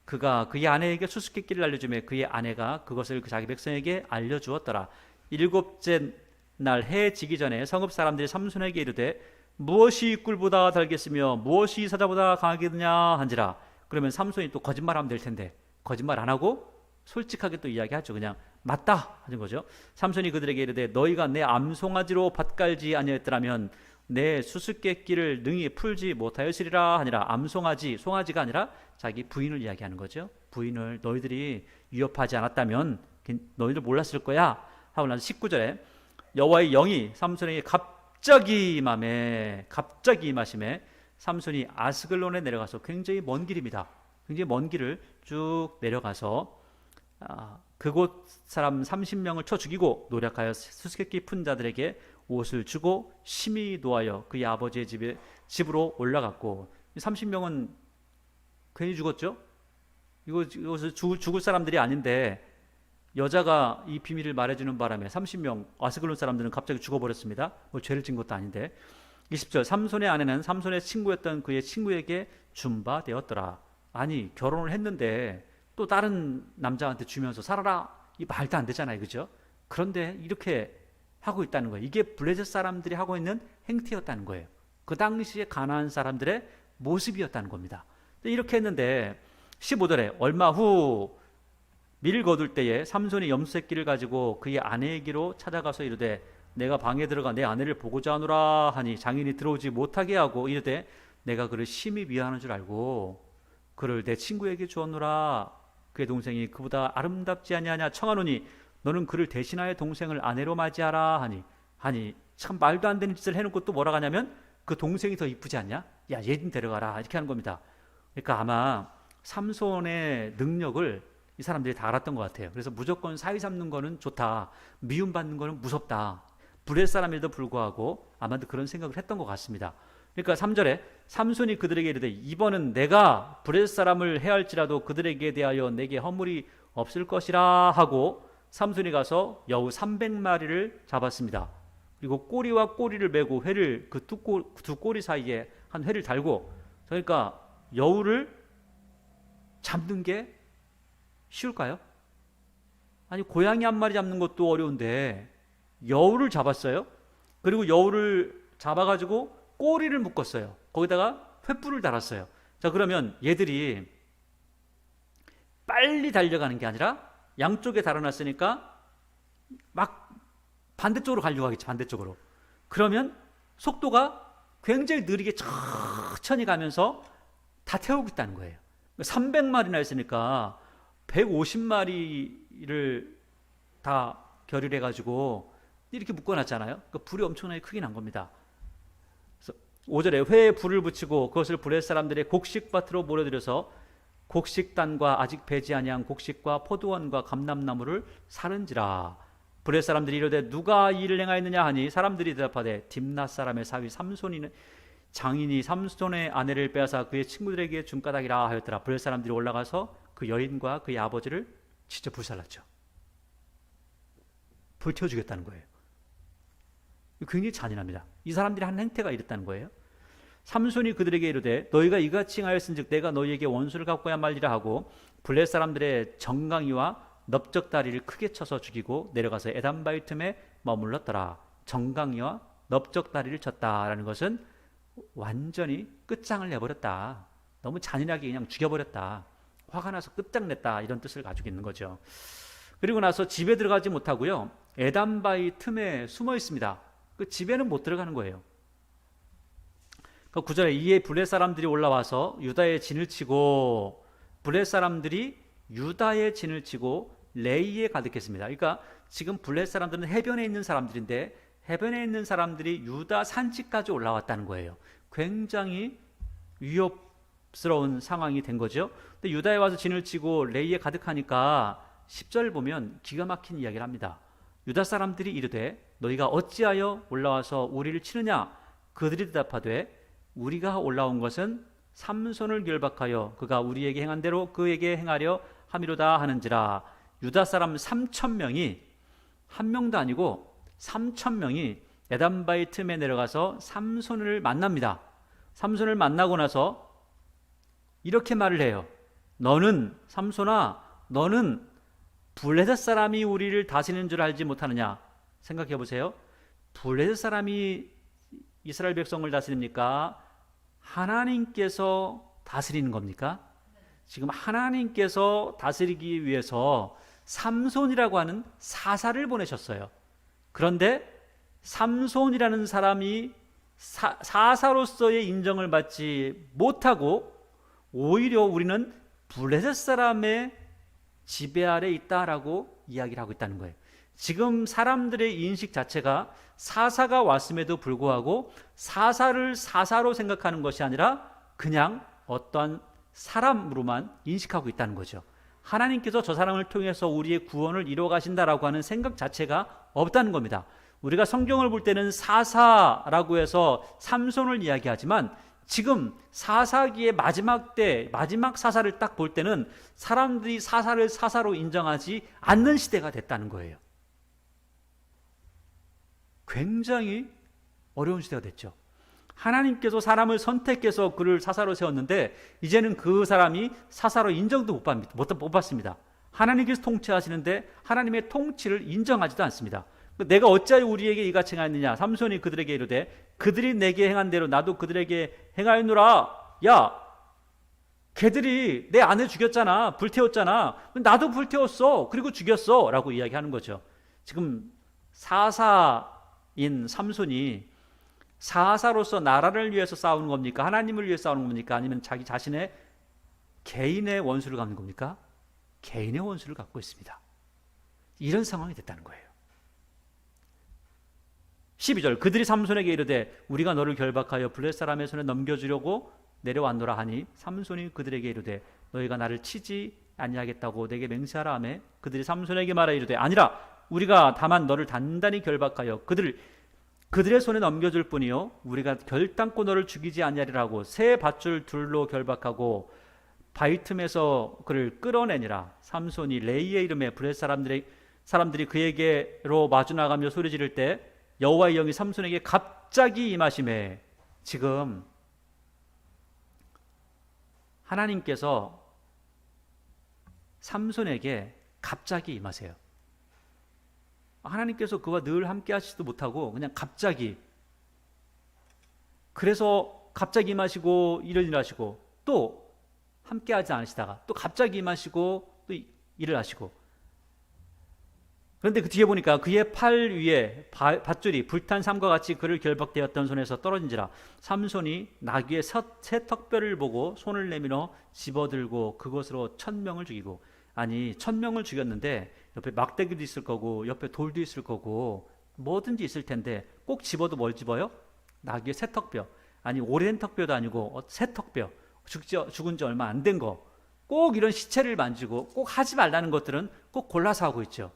그가 그의 아내에게 수수께끼를 알려주며 그의 아내가 그것을 자기 백성에게 알려주었더라. 일곱째 날 해 지기 전에 성읍 사람들이 삼손에게 이르되 무엇이 꿀보다 달겠으며 무엇이 사자보다 강하겠느냐 한지라. 그러면 삼손이 또 거짓말하면 될 텐데 거짓말 안 하고 솔직하게 또 이야기하죠. 그냥 맞다 하는 거죠. 삼손이 그들에게 이르되 너희가 내 암송아지로 밭갈지 아니했더라면 내 수수께끼를 능히 풀지 못하였으리라 하니라. 암송아지, 송아지가 아니라 자기 부인을 이야기하는 거죠. 부인을 너희들이 위협하지 않았다면 너희들 몰랐을 거야 하고 나서 19절에 여호와의 영이 삼손에게 갑자기 임하심에 삼손이 아스글론에 내려가서 굉장히 먼 길입니다. 굉장히 먼 길을 쭉 내려가서 그곳 사람 30명을 쳐 죽이고 노력하여 수수께끼 푼 자들에게 옷을 주고 심히 노하여 그의 아버지의 집으로 올라갔고 30명은 괜히 죽었죠. 이것을 죽을 사람들이 아닌데 여자가 이 비밀을 말해주는 바람에 30명 아스글론 사람들은 갑자기 죽어버렸습니다. 죄를 진 것도 아닌데 20절 삼손의 아내는 삼손의 친구였던 그의 친구에게 준 바 되었더라. 아니 결혼을 했는데 또 다른 남자한테 주면서 살아라 이 말도 안 되잖아요. 그죠? 그런데 이렇게 하고 있다는 거예요. 이게 블레셋 사람들이 하고 있는 행태였다는 거예요. 그 당시에 가나안 사람들의 모습이었다는 겁니다. 이렇게 했는데 15절에 얼마 후 밀 거둘 때에 삼손이 염소새끼를 가지고 그의 아내에게로 찾아가서 이르되 내가 방에 들어가 내 아내를 보고자 하노라 하니 장인이 들어오지 못하게 하고 이르되 내가 그를 심히 미워하는 줄 알고 그를 내 친구에게 주었노라. 그의 동생이 그보다 아름답지 아니하냐 청하노니 너는 그를 대신하여 동생을 아내로 맞이하라 하니 참 말도 안 되는 짓을 해놓고 또 뭐라 하냐면 그 동생이 더 이쁘지 않냐? 야 얘 좀 데려가라 이렇게 하는 겁니다. 그러니까 아마 삼손의 능력을 이 사람들이 다 알았던 것 같아요. 그래서 무조건 사위 삼는 거는 좋다, 미움받는 거는 무섭다, 블레셋 사람에도 불구하고 아마도 그런 생각을 했던 것 같습니다. 그러니까 3절에 삼손이 그들에게 이르되 이번은 내가 블레셋 사람을 해할지라도 그들에게 대하여 내게 허물이 없을 것이라 하고 삼손이 가서 여우 300마리를 잡았습니다. 그리고 꼬리와 꼬리를 메고 회를 그 두 꼬리 사이에 한 회를 달고, 그러니까 여우를 잡는 게 쉬울까요? 아니 고양이 한 마리 잡는 것도 어려운데 여우를 잡았어요. 그리고 여우를 잡아가지고 꼬리를 묶었어요. 거기다가 횃불을 달았어요. 자 그러면 얘들이 빨리 달려가는 게 아니라 양쪽에 달아놨으니까 막 반대쪽으로 가려고 하겠지. 반대쪽으로. 그러면 속도가 굉장히 느리게 천천히 가면서 다 태우고 있다는 거예요. 300마리나 있으니까 150마리를 다 결의를 해가지고 이렇게 묶어놨잖아요. 그러니까 불이 엄청나게 크게 난 겁니다. 그래서 5절에 회에 불을 붙이고 그것을 블레셋 사람들의 곡식밭으로 몰아들여서 곡식단과 아직 배지 아니한 곡식과 포도원과 감람나무를 사른지라. 블레셋 사람들이 이르되 누가 이 일을 행하였느냐 하니 사람들이 대답하되 딥낫 사람의 사위 삼손이는 장인이 삼손의 아내를 빼앗아 그의 친구들에게 준 까닭이라 하였더라. 블레셋 사람들이 올라가서 그 여인과 그의 아버지를 직접 불살랐죠. 불태워 주겠다는 거예요. 굉장히 잔인합니다. 이 사람들이 한 행태가 이랬다는 거예요. 삼손이 그들에게 이르되 너희가 이같이 행하였은즉 내가 너희에게 원수를 갚고야 말리라 하고 블레셋 사람들의 정강이와 넓적다리를 크게 쳐서 죽이고 내려가서 에담바위 틈에 머물렀더라. 정강이와 넓적다리를 쳤다라는 것은 완전히 끝장을 내버렸다. 너무 잔인하게 그냥 죽여버렸다. 화가 나서 끝장냈다. 이런 뜻을 가지고 있는 거죠. 그리고 나서 집에 들어가지 못하고요. 에담바위 틈에 숨어 있습니다. 그 집에는 못 들어가는 거예요. 그 9절에 이에 블레셋 사람들이 올라와서 유다의 진을 치고 블레셋 사람들이 유다의 진을 치고 레이에 가득했습니다. 그러니까 지금 블레셋 사람들은 해변에 있는 사람들인데 해변에 있는 사람들이 유다 산지까지 올라왔다는 거예요. 굉장히 위협스러운 상황이 된 거죠. 근데 유다에 와서 진을 치고 레이에 가득하니까 10절 보면 기가 막힌 이야기를 합니다. 유다 사람들이 이르되 너희가 어찌하여 올라와서 우리를 치느냐? 그들이 대답하되 우리가 올라온 것은 삼손을 결박하여 그가 우리에게 행한 대로 그에게 행하려 함이로다 하는지라. 유다 사람 3,000명이 한 명도 아니고 3,000명이 에담바위 틈에 내려가서 삼손을 만납니다. 삼손을 만나고 나서 이렇게 말을 해요. 너는 삼손아, 너는 블레셋 사람이 우리를 다스리는 줄 알지 못하느냐? 생각해 보세요. 블레셋 사람이 이스라엘 백성을 다스립니까? 하나님께서 다스리는 겁니까? 지금 하나님께서 다스리기 위해서 삼손이라고 하는 사사를 보내셨어요. 그런데 삼손이라는 사람이 사사로서의 인정을 받지 못하고 오히려 우리는 블레셋 사람의 지배 아래 있다라고 이야기를 하고 있다는 거예요. 지금 사람들의 인식 자체가 사사가 왔음에도 불구하고 사사를 사사로 생각하는 것이 아니라 그냥 어떠한 사람으로만 인식하고 있다는 거죠. 하나님께서 저 사람을 통해서 우리의 구원을 이루어 가신다라고 하는 생각 자체가 없다는 겁니다. 우리가 성경을 볼 때는 사사라고 해서 삼손을 이야기하지만 지금 사사기의 마지막 때 마지막 사사를 딱 볼 때는 사람들이 사사를 사사로 인정하지 않는 시대가 됐다는 거예요. 굉장히 어려운 시대가 됐죠. 하나님께서 사람을 선택해서 그를 사사로 세웠는데 이제는 그 사람이 사사로 인정도 못 받습니다. 하나님께서 통치하시는데 하나님의 통치를 인정하지도 않습니다. 내가 어찌하여 우리에게 이같이 행하였느냐? 삼손이 그들에게 이르되 그들이 내게 행한 대로 나도 그들에게 행하였노라. 야, 걔들이 내 아내 죽였잖아. 불태웠잖아. 나도 불태웠어. 그리고 죽였어. 라고 이야기하는 거죠. 지금 사사인 삼손이 사사로서 나라를 위해서 싸우는 겁니까? 하나님을 위해 싸우는 겁니까? 아니면 자기 자신의 개인의 원수를 갖는 겁니까? 개인의 원수를 갖고 있습니다. 이런 상황이 됐다는 거예요. 12절 그들이 삼손에게 이르되 우리가 너를 결박하여 블레셋 사람의 손에 넘겨주려고 내려왔노라 하니 삼손이 그들에게 이르되 너희가 나를 치지 아니하겠다고 내게 맹세하라 하매 그들이 삼손에게 말하 이르되 아니라 우리가 다만 너를 단단히 결박하여 그들의 손에 넘겨줄 뿐이요 우리가 결단코 너를 죽이지 아니하리라고 새 밧줄 둘로 결박하고 바위 틈에서 그를 끌어내니라. 삼손이 레이의 이름에 블레셋 사람들이 그에게로 마주 나가며 소리 지를 때 여호와의 영이 삼손에게 갑자기 임하심에 지금 하나님께서 삼손에게 갑자기 임하세요. 하나님께서 그와 늘 함께 하시지도 못하고 그냥 갑자기 그래서 갑자기 임하시고 일을 하시고 또 함께 하지 않으시다가 또 갑자기 임하시고 또 일을 하시고 그런데 그 뒤에 보니까 그의 팔 위에 밧줄이 불탄 삼과 같이 그를 결박되었던 손에서 떨어진지라. 삼손이 나귀의 새 턱뼈를 보고 손을 내밀어 집어들고 그것으로 1000명을 죽이고. 아니 1000명을 죽였는데 옆에 막대기도 있을 거고 옆에 돌도 있을 거고 뭐든지 있을 텐데 꼭 집어도 뭘 집어요? 나귀의 새 턱뼈. 아니 오래된 턱뼈도 아니고 새 턱뼈, 죽은 지 얼마 안 된 거. 꼭 이런 시체를 만지고 꼭 하지 말라는 것들은 꼭 골라서 하고 있죠.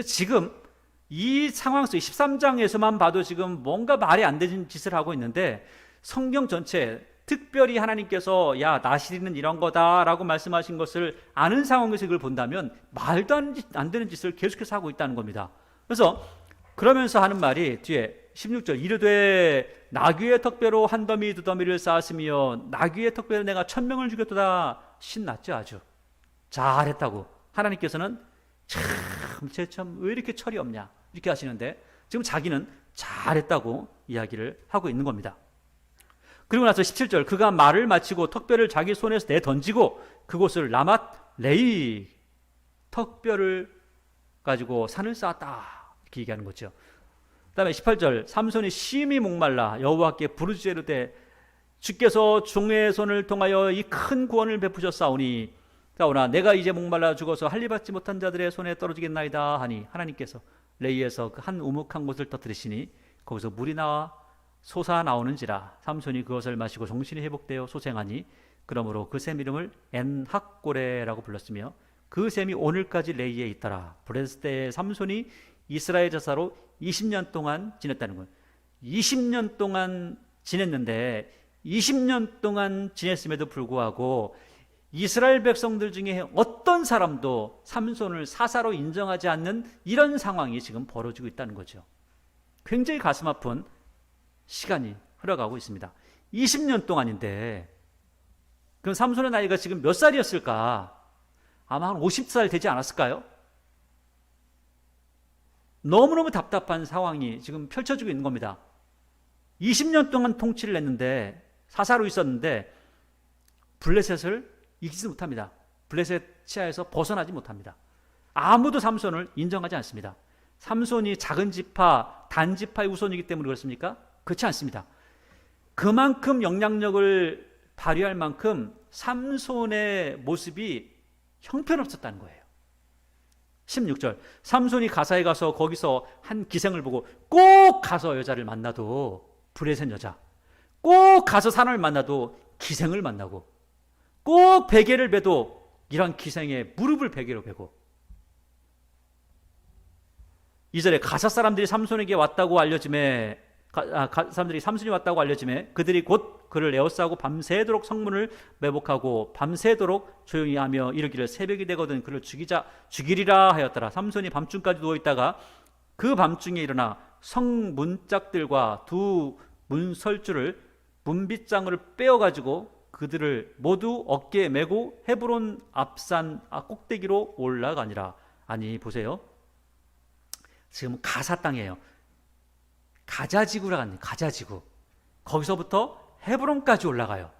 지금 이 상황 속 13장에서만 봐도 지금 뭔가 말이 안 되는 짓을 하고 있는데, 성경 전체 특별히 하나님께서 야 나시리는 이런 거다라고 말씀하신 것을 아는 상황에서 이걸 본다면 말도 안 되는 짓을 계속해서 하고 있다는 겁니다. 그래서 그러면서 하는 말이 뒤에 16절, 이르되 나귀의 턱뼈로 한 더미 두 더미를 쌓았으며 나귀의 턱뼈로 내가 1000명을 죽였도다. 신났죠. 아주 잘했다고. 하나님께서는 참 왜 이렇게 철이 없냐 이렇게 하시는데 지금 자기는 잘했다고 이야기를 하고 있는 겁니다. 그리고 나서 17절, 그가 말을 마치고 턱뼈를 자기 손에서 내던지고 그곳을 라맛 레이, 턱뼈를 가지고 산을 쌓았다 이렇게 얘기하는 거죠. 그 다음에 18절, 삼손이 심히 목말라 여호와께 부르짖으되 주께서 종의 손을 통하여 이 큰 구원을 베푸셨사오니 그러나 내가 이제 목말라 죽어서 할례받지 못한 자들의 손에 떨어지겠나이다 하니, 하나님께서 레이에서 그 한 우묵한 곳을 터뜨리시니 거기서 물이 나와 솟아 나오는지라. 삼손이 그것을 마시고 정신이 회복되어 소생하니 그러므로 그 샘 이름을 엔학고레라고 불렀으며 그 샘이 오늘까지 레이에 있더라. 브레스 때에 삼손이 이스라엘 제사로 20년 동안 지냈다는 거예요. 20년 동안 지냈는데 20년 동안 지냈음에도 불구하고 이스라엘 백성들 중에 어떤 사람도 삼손을 사사로 인정하지 않는 이런 상황이 지금 벌어지고 있다는 거죠. 굉장히 가슴 아픈 시간이 흘러가고 있습니다. 20년 동안인데 그럼 삼손의 나이가 지금 몇 살이었을까? 아마 한 50살 되지 않았을까요? 너무너무 답답한 상황이 지금 펼쳐지고 있는 겁니다. 20년 동안 통치를 했는데 사사로 있었는데 블레셋을 이기지 못합니다. 블레셋 치하에서 벗어나지 못합니다. 아무도 삼손을 인정하지 않습니다. 삼손이 작은 지파, 단지파의 후손이기 때문에 그렇습니까? 그렇지 않습니다. 그만큼 영향력을 발휘할 만큼 삼손의 모습이 형편없었다는 거예요. 16절, 삼손이 가사에 가서 거기서 한 기생을 보고 꼭 가서 여자를 만나도 블레셋 여자, 꼭 가서 사람을 만나도 기생을 만나고, 꼭 베개를 베도 이런 기생의 무릎을 베개로 베고, 2절에 가사 사람들이 삼손에게 왔다고 알려짐에 사람들이 삼손이 왔다고 알려짐에 그들이 곧 그를 에워싸고 밤새도록 성문을 매복하고 밤새도록 조용히 하며 이르기를 새벽이 되거든 그를 죽이리라 하였더라. 삼손이 밤중까지 누워있다가 그 밤중에 일어나 성문짝들과 두 문설주를 문빗장을 빼어가지고 그들을 모두 어깨에 메고 헤브론 앞산 꼭대기로 올라가니라. 아니 보세요, 지금 가사 땅이에요. 가자지구라고 합니다. 가자지구. 거기서부터 헤브론까지 올라가요.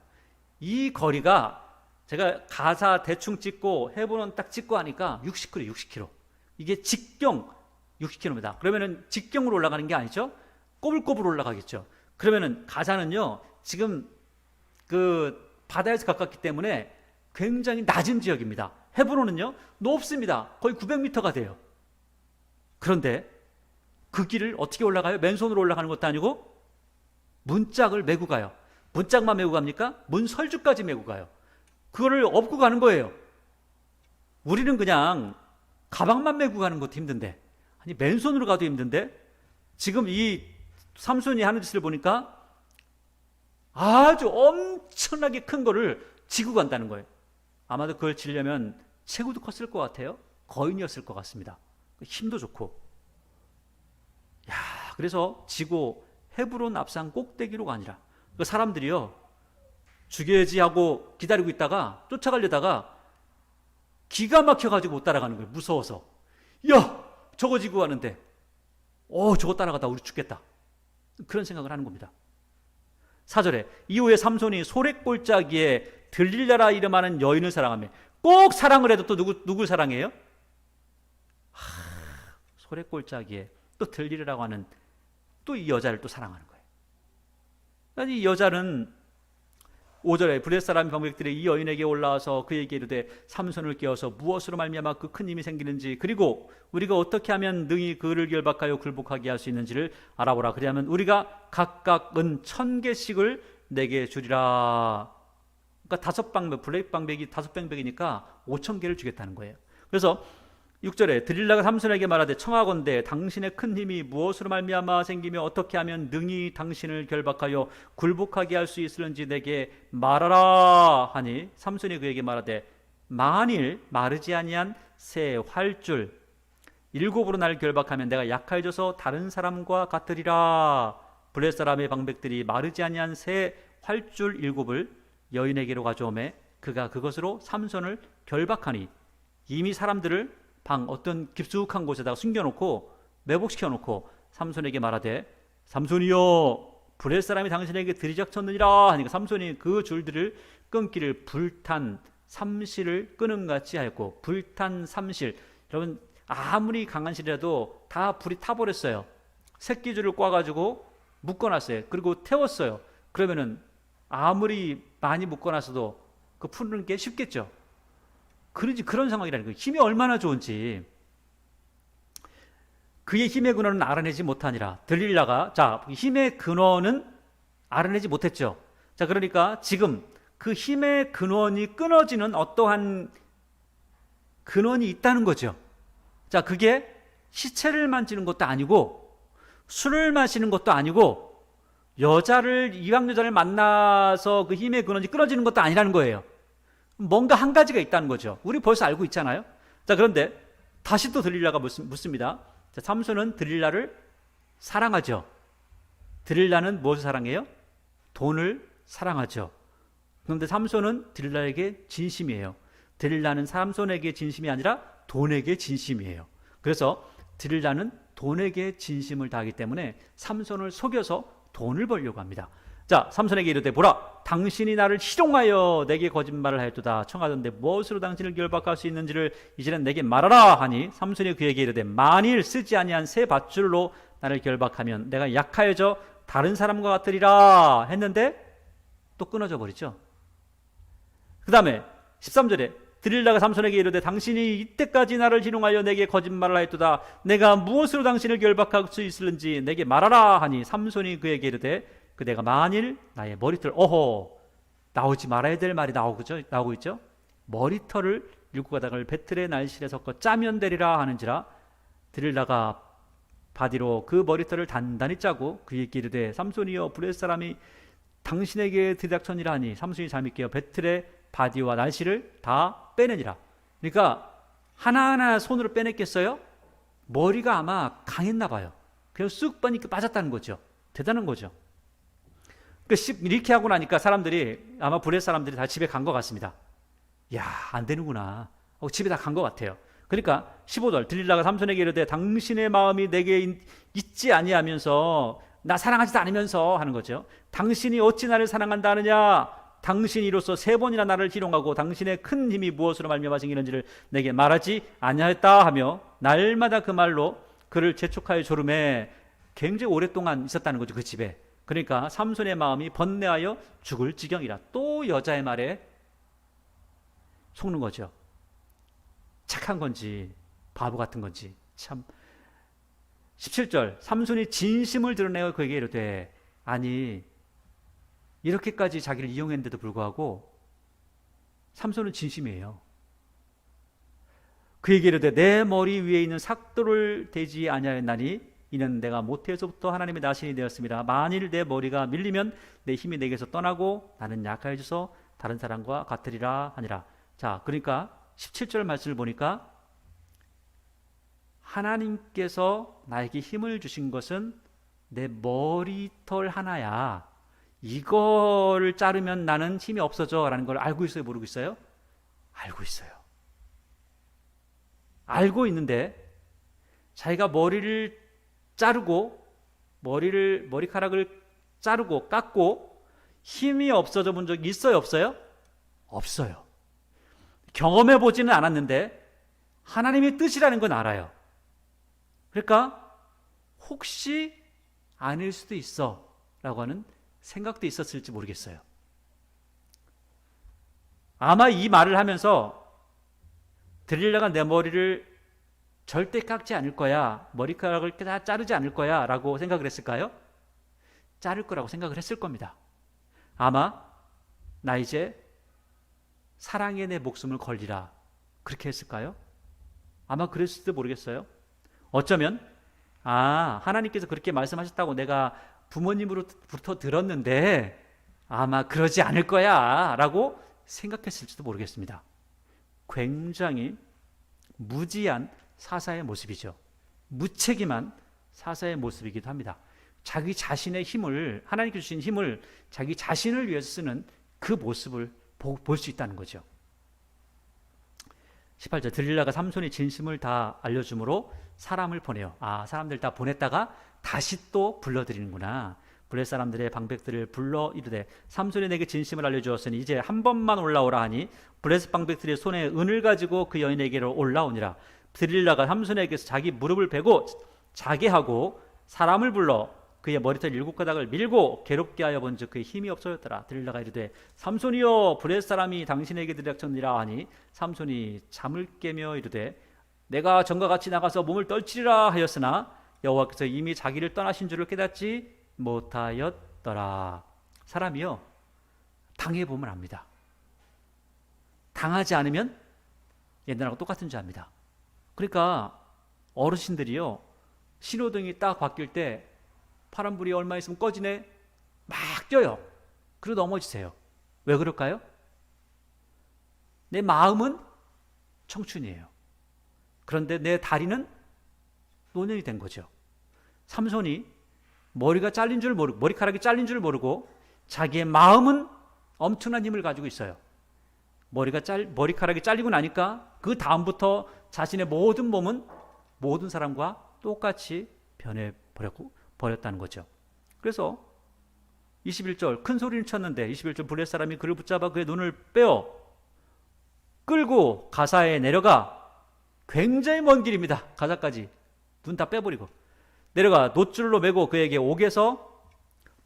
이 거리가 제가 가사 대충 찍고 헤브론 딱 찍고 하니까 60km, 60km. 이게 직경 60km입니다. 그러면은 직경으로 올라가는 게 아니죠. 꼬불꼬불 올라가겠죠. 그러면은 가사는요, 지금 그 바다에서 가깝기 때문에 굉장히 낮은 지역입니다. 헤브론은요, 높습니다. 거의 900m가 돼요. 그런데 그 길을 어떻게 올라가요? 맨손으로 올라가는 것도 아니고 문짝을 메고 가요. 문짝만 메고 갑니까? 문설주까지 메고 가요. 그거를 업고 가는 거예요. 우리는 그냥 가방만 메고 가는 것도 힘든데, 아니 맨손으로 가도 힘든데, 지금 이 삼손이 하는 짓을 보니까 아주 엄청나게 큰 거를 지고 간다는 거예요. 아마도 그걸 지려면 체구도 컸을 것 같아요. 거인이었을 것 같습니다. 힘도 좋고. 야, 그래서 지고 헤브론 앞산 꼭대기로가 아니라 그 사람들이요, 죽여야지 하고 기다리고 있다가 쫓아가려다가 기가 막혀가지고 못 따라가는 거예요. 무서워서. 야, 저거 지고 가는데 저거 따라가다 우리 죽겠다. 그런 생각을 하는 겁니다. 4절에 이후에 삼손이 소래골짜기에 들릴라라 이름하는 여인을 사랑하며, 꼭 사랑을 해도 또 누굴 사랑해요? 소래꼴짜기에 또 들리라고 하는 또 이 여자를 또 사랑하는 거예요. 그러니까 이 여자는 5절에 블레셋 사람 방백들이 이 여인에게 올라와서 그에게 이르되 삼손을 깨워서 무엇으로 말미암아 그 큰 힘이 생기는지 그리고 우리가 어떻게 하면 능히 그를 결박하여 굴복하게 할 수 있는지를 알아보라. 그리하면 우리가 각각 은 1,000개씩을 내게 주리라. 그러니까 5방백, 블레셋 방백이 5방백이니까 5,000개를 주겠다는 거예요. 그래서 6절에 들릴라가 삼손에게 말하되 청하건대 당신의 큰 힘이 무엇으로 말미암아 생기며 어떻게 하면 능히 당신을 결박하여 굴복하게 할 수 있을는지 내게 말하라 하니 삼손이 그에게 말하되 만일 마르지 아니한 새 활줄 7으로 나를 결박하면 내가 약하여져서 다른 사람과 같으리라. 블레셋 사람의 방백들이 마르지 아니한 새 활줄 7을 여인에게로 가져오매 그가 그것으로 삼손을 결박하니 이미 사람들을 방 어떤 깊숙한 곳에다가 숨겨놓고 매복시켜놓고 삼손에게 말하되 삼손이여 블레셋 사람이 당신에게 들이닥쳤느니라 하니까 삼손이 그 줄들을 끊기를 불탄 삼실을 끄는 같이 하였고 불탄 삼실 여러분 아무리 강한 실이라도 다 불이 타버렸어요. 새끼줄을 꽈가지고 묶어놨어요. 그리고 태웠어요. 그러면은 아무리 많이 묶어놨어도 그 푸는 게 쉽겠죠. 그런지 그런 상황이라는 거예요. 힘이 얼마나 좋은지. 그의 힘의 근원은 알아내지 못하니라. 들릴라가 자 힘의 근원은 알아내지 못했죠. 자 그러니까 지금 그 힘의 근원이 끊어지는 어떠한 근원이 있다는 거죠. 자 그게 시체를 만지는 것도 아니고 술을 마시는 것도 아니고 여자를 이방 여자를 만나서 그 힘의 근원이 끊어지는 것도 아니라는 거예요. 뭔가 한 가지가 있다는 거죠. 우리 벌써 알고 있잖아요. 자 그런데 다시 또 들릴라가 묻습니다. 자, 삼손은 들릴라를 사랑하죠. 들릴라는 무엇을 사랑해요? 돈을 사랑하죠. 그런데 삼손은 들릴라에게 진심이에요. 들릴라는 삼손에게 진심이 아니라 돈에게 진심이에요. 그래서 들릴라는 돈에게 진심을 다하기 때문에 삼손을 속여서 돈을 벌려고 합니다. 자 삼손에게 이르되 보라 당신이 나를 희롱하여 내게 거짓말을 하였도다. 청하던대 무엇으로 당신을 결박할 수 있는지를 이제는 내게 말하라 하니 삼손이 그에게 이르되 만일 쓰지 아니한 새 밧줄로 나를 결박하면 내가 약하여져 다른 사람과 같으리라 했는데 또 끊어져 버리죠. 그 다음에 13절에 들릴라가 삼손에게 이르되 당신이 이때까지 나를 희롱하여 내게 거짓말을 하였도다. 내가 무엇으로 당신을 결박할 수 있을는지 내게 말하라 하니 삼손이 그에게 이르되 그 내가 만일 나의 머리털 나오지 말아야 될 말이 나오고 있죠. 머리털을 일곱 가닥을 배틀의 날실에 섞어 짜면 되리라 하는지라. 들릴라가 바디로 그 머리털을 단단히 짜고 그에게 이르되 삼손이여 블레셋 사람이 당신에게 들이닥쳤니라 하니 삼손이 잠이 깨어 배틀의 바디와 날실을 다 빼내니라. 그러니까 하나하나 손으로 빼냈겠어요? 머리가 아마 강했나 봐요. 그래서 쑥 빠니까 빠졌다는 거죠. 대단한 거죠. 이렇게 하고 나니까 사람들이 아마 블레셋 사람들이 다 집에 간 것 같습니다. 야, 안 되는구나. 집에 다 간 것 같아요. 그러니까 15절 들릴라가 삼손에게 이르되 당신의 마음이 내게 있지 아니하면서 나 사랑하지도 않으면서 하는 거죠. 당신이 어찌 나를 사랑한다 하느냐. 당신이 이로써 3번이나 나를 희롱하고 당신의 큰 힘이 무엇으로 말미암아 생기는지를 내게 말하지 아니하였다 하며 날마다 그 말로 그를 재촉하여 조름에 굉장히 오랫동안 있었다는 거죠. 그 집에. 그러니까 삼손의 마음이 번뇌하여 죽을 지경이라. 또 여자의 말에 속는 거죠. 착한 건지 바보 같은 건지 참. 17절 삼손이 진심을 드러내어 그에게 이르되 아니 이렇게까지 자기를 이용했는데도 불구하고 삼손은 진심이에요. 그에게 이르되 내 머리 위에 있는 삭도를 대지 아니하였나니 이는 내가 모태에서부터 하나님의 나신이 되었습니다. 만일 내 머리가 밀리면 내 힘이 내게서 떠나고 나는 약하여져서 다른 사람과 같으리라 하니라. 자, 그러니까 17절 말씀을 보니까 하나님께서 나에게 힘을 주신 것은 내 머리털 하나야. 이거를 자르면 나는 힘이 없어져 라는 걸 알고 있어요? 모르고 있어요? 알고 있어요. 알고 있는데 자기가 머리를 자르고 머리카락을 자르고 깎고 힘이 없어져 본 적이 있어요? 없어요? 없어요. 경험해 보지는 않았는데 하나님의 뜻이라는 건 알아요. 그러니까 혹시 아닐 수도 있어 라고 하는 생각도 있었을지 모르겠어요. 아마 이 말을 하면서 들릴라가 내 머리를 절대 깎지 않을 거야, 머리카락을 다 자르지 않을 거야 라고 생각을 했을까요? 자를 거라고 생각을 했을 겁니다. 아마 나 이제 사랑에 내 목숨을 걸리라 그렇게 했을까요? 아마 그랬을지도 모르겠어요. 어쩌면 하나님께서 그렇게 말씀하셨다고 내가 부모님으로부터 들었는데 아마 그러지 않을 거야 라고 생각했을지도 모르겠습니다. 굉장히 무지한 사사의 모습이죠. 무책임한 사사의 모습이기도 합니다. 자기 자신의 힘을, 하나님께 주신 힘을 자기 자신을 위해서 쓰는 그 모습을 볼 수 있다는 거죠. 18절, 들릴라가 삼손이 진심을 다 알려주므로 사람을 보내요. 사람들 다 보냈다가 다시 또 불러들이는구나. 블레 사람들의 방백들을 불러 이르되 삼손이 내게 진심을 알려주었으니 이제 한 번만 올라오라 하니 블레셋 방백들이 손에 은을 가지고 그 여인에게로 올라오니라. 들릴라가 삼손에게서 자기 무릎을 베고 자게 하고 사람을 불러 그의 머리털 7가닥을 밀고 괴롭게 하여 본즉 그의 힘이 없어졌더라. 들릴라가 이르되 삼손이여 블레셋 사람이 당신에게 들이닥쳤니라 하니 삼손이 잠을 깨며 이르되 내가 전과 같이 나가서 몸을 떨치리라 하였으나 여호와께서 이미 자기를 떠나신 줄을 깨닫지 못하였더라. 사람이요, 당해보면 압니다. 당하지 않으면 옛날하고 똑같은 줄 압니다. 그러니까 어르신들이요, 신호등이 딱 바뀔 때 파란불이 얼마 있으면 꺼지네, 막 뛰어요. 그리고 넘어지세요. 왜 그럴까요? 내 마음은 청춘이에요. 그런데 내 다리는 노년이 된 거죠. 삼손이 머리카락이 잘린 줄 모르고 자기의 마음은 엄청난 힘을 가지고 있어요. 머리카락이 잘리고 나니까 그 다음부터 자신의 모든 몸은 모든 사람과 똑같이 변해버렸다는 거죠. 그래서 21절 큰 소리를 쳤는데 21절 블레셋 사람이 그를 붙잡아 그의 눈을 빼어 끌고 가사에 내려가, 굉장히 먼 길입니다. 가사까지 눈 다 빼버리고 내려가 놋줄로 메고 그에게 옥에서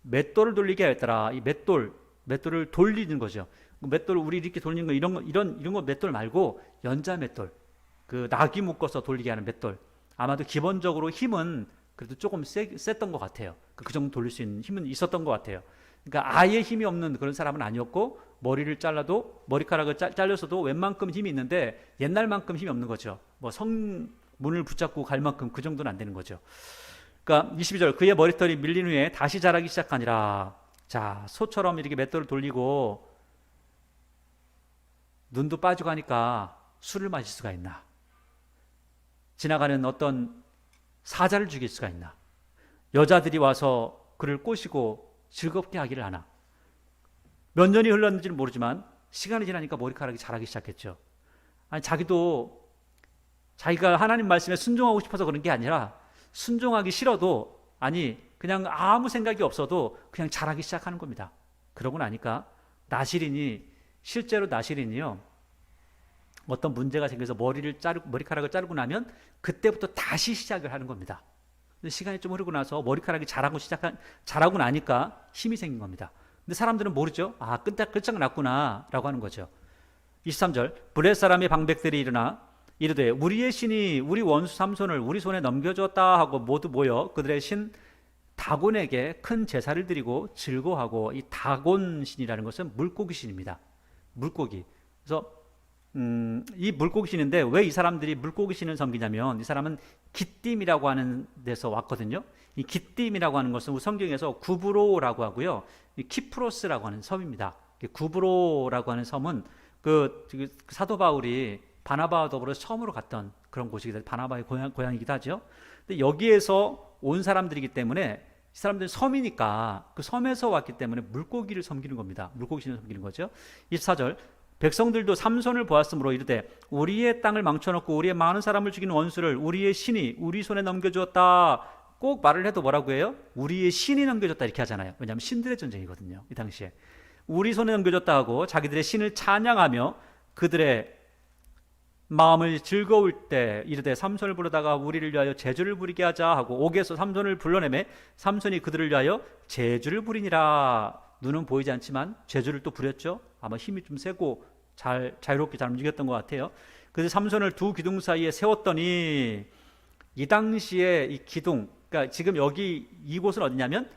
맷돌을 돌리게 하였더라. 이 맷돌을 돌리는 거죠. 맷돌을 우리 이렇게 돌리는 거 이런 거 맷돌 말고 연자 맷돌, 그 낙이 묶어서 돌리게 하는 맷돌. 아마도 기본적으로 힘은 그래도 조금 셌던 것 같아요. 그 정도 돌릴 수 있는 힘은 있었던 것 같아요. 그러니까 아예 힘이 없는 그런 사람은 아니었고, 머리를 잘라도 머리카락을 잘려서도 웬만큼 힘이 있는데 옛날만큼 힘이 없는 거죠. 뭐 성문을 붙잡고 갈 만큼 그 정도는 안 되는 거죠. 그러니까 22절 그의 머리털이 밀린 후에 다시 자라기 시작하니라. 자, 소처럼 이렇게 맷돌을 돌리고 눈도 빠지고 하니까 술을 마실 수가 있나? 지나가는 어떤 사자를 죽일 수가 있나? 여자들이 와서 그를 꼬시고 즐겁게 하기를 하나? 몇 년이 흘렀는지는 모르지만 시간이 지나니까 머리카락이 자라기 시작했죠. 아니, 자기도 자기가 하나님 말씀에 순종하고 싶어서 그런 게 아니라 순종하기 싫어도, 아니 그냥 아무 생각이 없어도 그냥 자라기 시작하는 겁니다. 그러고 나니까 실제로 나실인이요, 어떤 문제가 생겨서 머리카락을 자르고 나면 그때부터 다시 시작을 하는 겁니다. 근데 시간이 좀 흐르고 나서 머리카락이 자라고 나니까 힘이 생긴 겁니다. 근데 사람들은 모르죠. 끝장났구나 라고 하는 거죠. 23절 블레셋 사람의 방백들이 일어나 이르되 우리의 신이 우리 원수 삼손을 우리 손에 넘겨줬다 하고 모두 모여 그들의 신 다곤에게 큰 제사를 드리고 즐거워하고, 이 다곤 신이라는 것은 물고기 신입니다. 물고기. 그래서 이 물고기 신인데 왜 이 사람들이 물고기 신을 섬기냐면, 이 사람은 기띔이라고 하는 데서 왔거든요. 이 기띔이라고 하는 것은 성경에서 구브로라고 하고요, 키프로스라고 하는 섬입니다. 구브로라고 하는 섬은 그 사도 바울이 바나바와 더불어 처음으로 갔던 그런 곳이기도 해요. 바나바의 고향이기도 하죠. 근데 여기에서 온 사람들이기 때문에, 이 사람들은 섬이니까 그 섬에서 왔기 때문에 물고기를 섬기는 겁니다. 물고기 신을 섬기는 거죠. 24절 백성들도 삼손을 보았으므로 이르되 우리의 땅을 망쳐놓고 우리의 많은 사람을 죽인 원수를 우리의 신이 우리 손에 넘겨주었다. 꼭 말을 해도 뭐라고 해요? 우리의 신이 넘겨줬다 이렇게 하잖아요. 왜냐하면 신들의 전쟁이거든요. 이 당시에 우리 손에 넘겨줬다 하고 자기들의 신을 찬양하며 그들의 마음을 즐거울 때 이르되 삼손을 부르다가 우리를 위하여 제주를 부리게 하자 하고 옥에서 삼손을 불러내매 삼손이 그들을 위하여 제주를 부리니라. 눈은 보이지 않지만 제주를 또 부렸죠. 아마 힘이 좀 세고 자유롭게 잘 움직였던 것 같아요. 그래서 삼손을 두 기둥 사이에 세웠더니 이 당시에 이 기둥, 그러니까 지금 여기 이곳은 어디냐면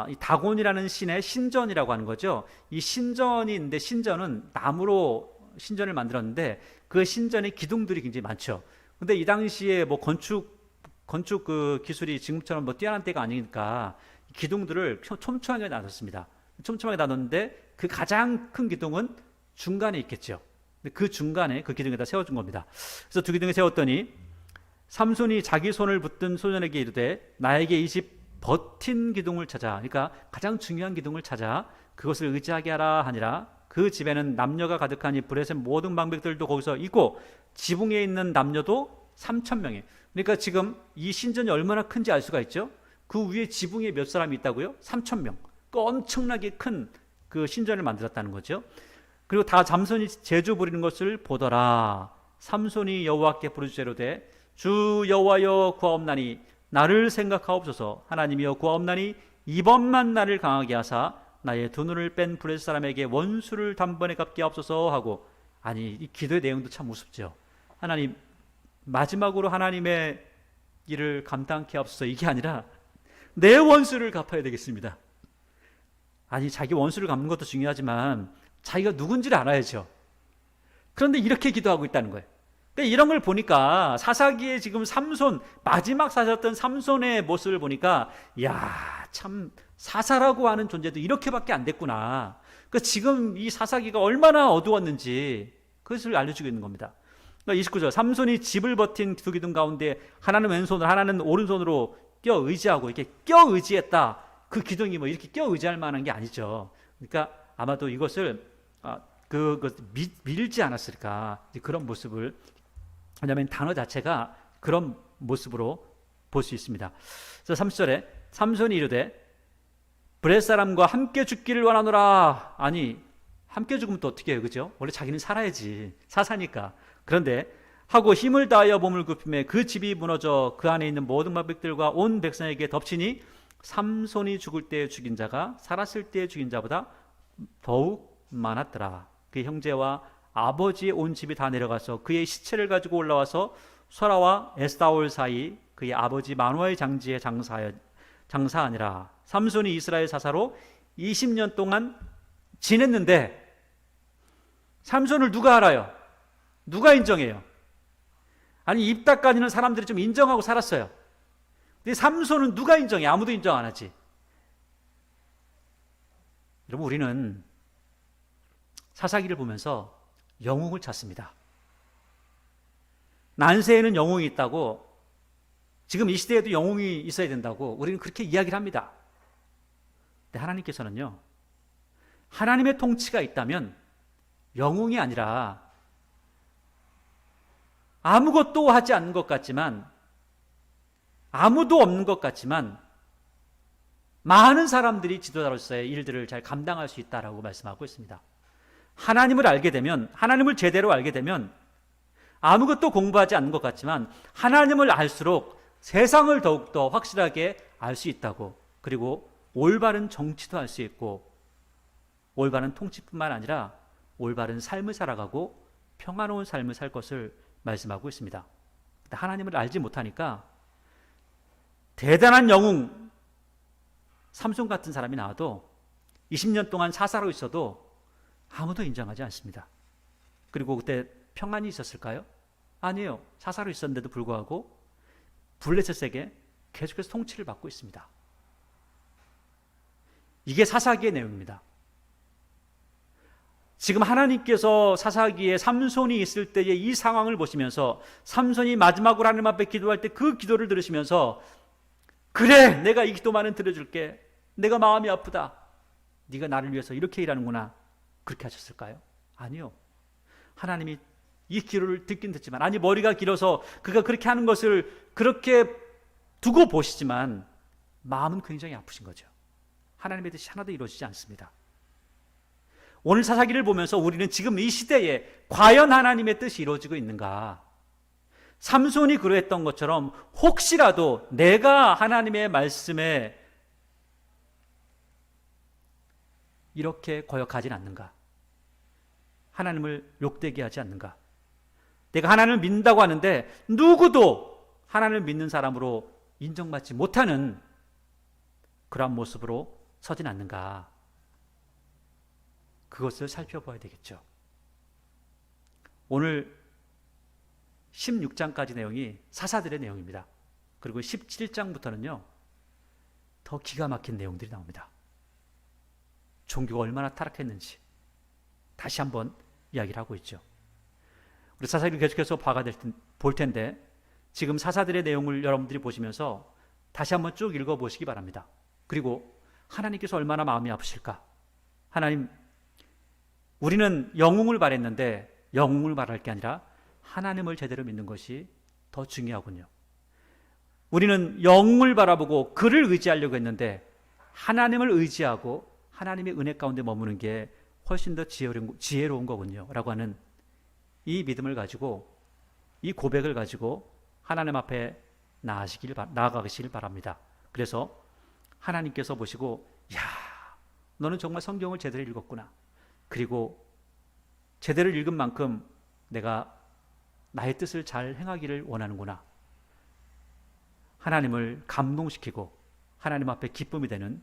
이 다곤이라는 신의 신전이라고 하는 거죠. 이 신전이 있는데 신전은 나무로 신전을 만들었는데 그 신전의 기둥들이 굉장히 많죠. 근데 이 당시에 뭐 건축 그 기술이 지금처럼 뭐 뛰어난 때가 아니니까 기둥들을 촘촘하게 나눴습니다. 촘촘하게 나눴는데 그 가장 큰 기둥은 중간에 있겠죠. 그 중간에 그 기둥에다 세워준 겁니다. 그래서 두 기둥에 세웠더니 삼손이 자기 손을 붙든 소년에게 이르되 나에게 이 집 버틴 기둥을 찾아, 그러니까 가장 중요한 기둥을 찾아 그것을 의지하게 하라 하니라. 그 집에는 남녀가 가득하니 브렛의 모든 방백들도 거기서 있고 지붕에 있는 남녀도 3,000명이에요. 그러니까 지금 이 신전이 얼마나 큰지 알 수가 있죠. 그 위에 지붕에 몇 사람이 있다고요? 3,000명. 그 엄청나게 큰 그 신전을 만들었다는 거죠. 그리고 다 삼손이 제주 부리는 것을 보더라. 삼손이 여호와께 부르짖으되 주 여호와여 구하옵나니 나를 생각하옵소서. 하나님이여 구하옵나니 이번만 나를 강하게 하사 나의 두 눈을 뺀 브렛 사람에게 원수를 단번에 갚게 하옵소서 하고. 아니, 이 기도의 내용도 참 우습죠. 하나님, 마지막으로 하나님의 일을 감당케 하옵소서, 이게 아니라 내 원수를 갚아야 되겠습니다. 아니, 자기 원수를 갚는 것도 중요하지만 자기가 누군지를 알아야죠. 그런데 이렇게 기도하고 있다는 거예요. 그러니까 이런 걸 보니까 사사기에 지금 삼손, 마지막 사사였던 삼손의 모습을 보니까 야, 참 사사라고 하는 존재도 이렇게밖에 안 됐구나. 그러니까 지금 이 사사기가 얼마나 어두웠는지 그것을 알려주고 있는 겁니다. 그러니까 29절, 삼손이 집을 버틴 두 기둥 가운데 하나는 왼손으로 하나는 오른손으로 껴 의지하고, 이렇게 껴 의지했다. 그 기둥이 뭐 이렇게 껴 의지할 만한 게 아니죠. 그러니까 아마도 이것을 밀지 않았을까, 그런 모습을, 왜냐하면 단어 자체가 그런 모습으로 볼 수 있습니다. 그래서 30절에 삼손이 이르되 브렛 사람과 함께 죽기를 원하노라. 아니, 함께 죽으면 또 어떻게 해요, 그죠? 원래 자기는 살아야지, 사사니까. 그런데 하고 힘을 다하여 몸을 굽히매 그 집이 무너져 그 안에 있는 모든 마백들과 온 백성에게 덮치니 삼손이 죽을 때에 죽인 자가 살았을 때에 죽인 자보다 더욱 많았더라. 그 형제와 아버지의 온 집이 다 내려가서 그의 시체를 가지고 올라와서 소라와 에스다올 사이 그의 아버지 마노아의 장지에 장사하니라. 삼손이 이스라엘 사사로 20년 동안 지냈는데 삼손을 누가 알아요? 누가 인정해요? 아니, 입 닦아지는 사람들이 좀 인정하고 살았어요. 근데 삼손은 누가 인정해? 아무도 인정 안 하지. 여러분, 우리는 사사기를 보면서 영웅을 찾습니다. 난세에는 영웅이 있다고, 지금 이 시대에도 영웅이 있어야 된다고 우리는 그렇게 이야기를 합니다. 근데 하나님께서는요, 하나님의 통치가 있다면 영웅이 아니라 아무것도 하지 않는 것 같지만, 아무도 없는 것 같지만 많은 사람들이 지도자로서의 일들을 잘 감당할 수 있다라고 말씀하고 있습니다. 하나님을 알게 되면, 하나님을 제대로 알게 되면 아무것도 공부하지 않는 것 같지만 하나님을 알수록 세상을 더욱더 확실하게 알 수 있다고, 그리고 올바른 정치도 할 수 있고 올바른 통치뿐만 아니라 올바른 삶을 살아가고 평화로운 삶을 살 것을 말씀하고 있습니다. 하나님을 알지 못하니까 대단한 영웅 삼손 같은 사람이 나와도 20년 동안 사사로 있어도 아무도 인정하지 않습니다. 그리고 그때 평안이 있었을까요? 아니에요. 사사로 있었는데도 불구하고 블레셋에게 계속해서 통치를 받고 있습니다. 이게 사사기의 내용입니다. 지금 하나님께서 사사기에 삼손이 있을 때의 이 상황을 보시면서 삼손이 마지막으로 하나님 앞에 기도할 때 그 기도를 들으시면서, 그래, 내가 이 기도만은 들어줄게, 내가 마음이 아프다, 네가 나를 위해서 이렇게 일하는구나, 그렇게 하셨을까요? 아니요. 하나님이 이 기도를 듣긴 듣지만, 아니, 머리가 길어서 그가 그렇게 하는 것을 그렇게 두고 보시지만 마음은 굉장히 아프신 거죠. 하나님의 뜻이 하나도 이루어지지 않습니다. 오늘 사사기를 보면서 우리는 지금 이 시대에 과연 하나님의 뜻이 이루어지고 있는가? 삼손이 그러했던 것처럼 혹시라도 내가 하나님의 말씀에 이렇게 거역하진 않는가? 하나님을 욕되게 하지 않는가? 내가 하나님을 믿는다고 하는데 누구도 하나님을 믿는 사람으로 인정받지 못하는 그러한 모습으로 서진 않는가? 그것을 살펴봐야 되겠죠. 오늘 16장까지 내용이 사사들의 내용입니다. 그리고 17장부터는요, 더 기가 막힌 내용들이 나옵니다. 종교가 얼마나 타락했는지 다시 한번 이야기를 하고 있죠. 우리 사사기를 계속해서 볼 텐데 지금 사사들의 내용을 여러분들이 보시면서 다시 한번 쭉 읽어보시기 바랍니다. 그리고 하나님께서 얼마나 마음이 아프실까? 하나님, 우리는 영웅을 바랬는데 영웅을 바랄 게 아니라 하나님을 제대로 믿는 것이 더 중요하군요. 우리는 영웅을 바라보고 그를 의지하려고 했는데 하나님을 의지하고 하나님의 은혜 가운데 머무는 게 훨씬 더 지혜로운 거군요 라고 하는 이 믿음을 가지고, 이 고백을 가지고 하나님 앞에 나아가시길 바랍니다. 그래서 하나님께서 보시고, 야, 너는 정말 성경을 제대로 읽었구나. 그리고 제대로 읽은 만큼 내가 나의 뜻을 잘 행하기를 원하는구나. 하나님을 감동시키고 하나님 앞에 기쁨이 되는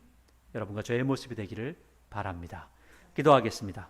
여러분과 저의 모습이 되기를 바랍니다. 기도하겠습니다.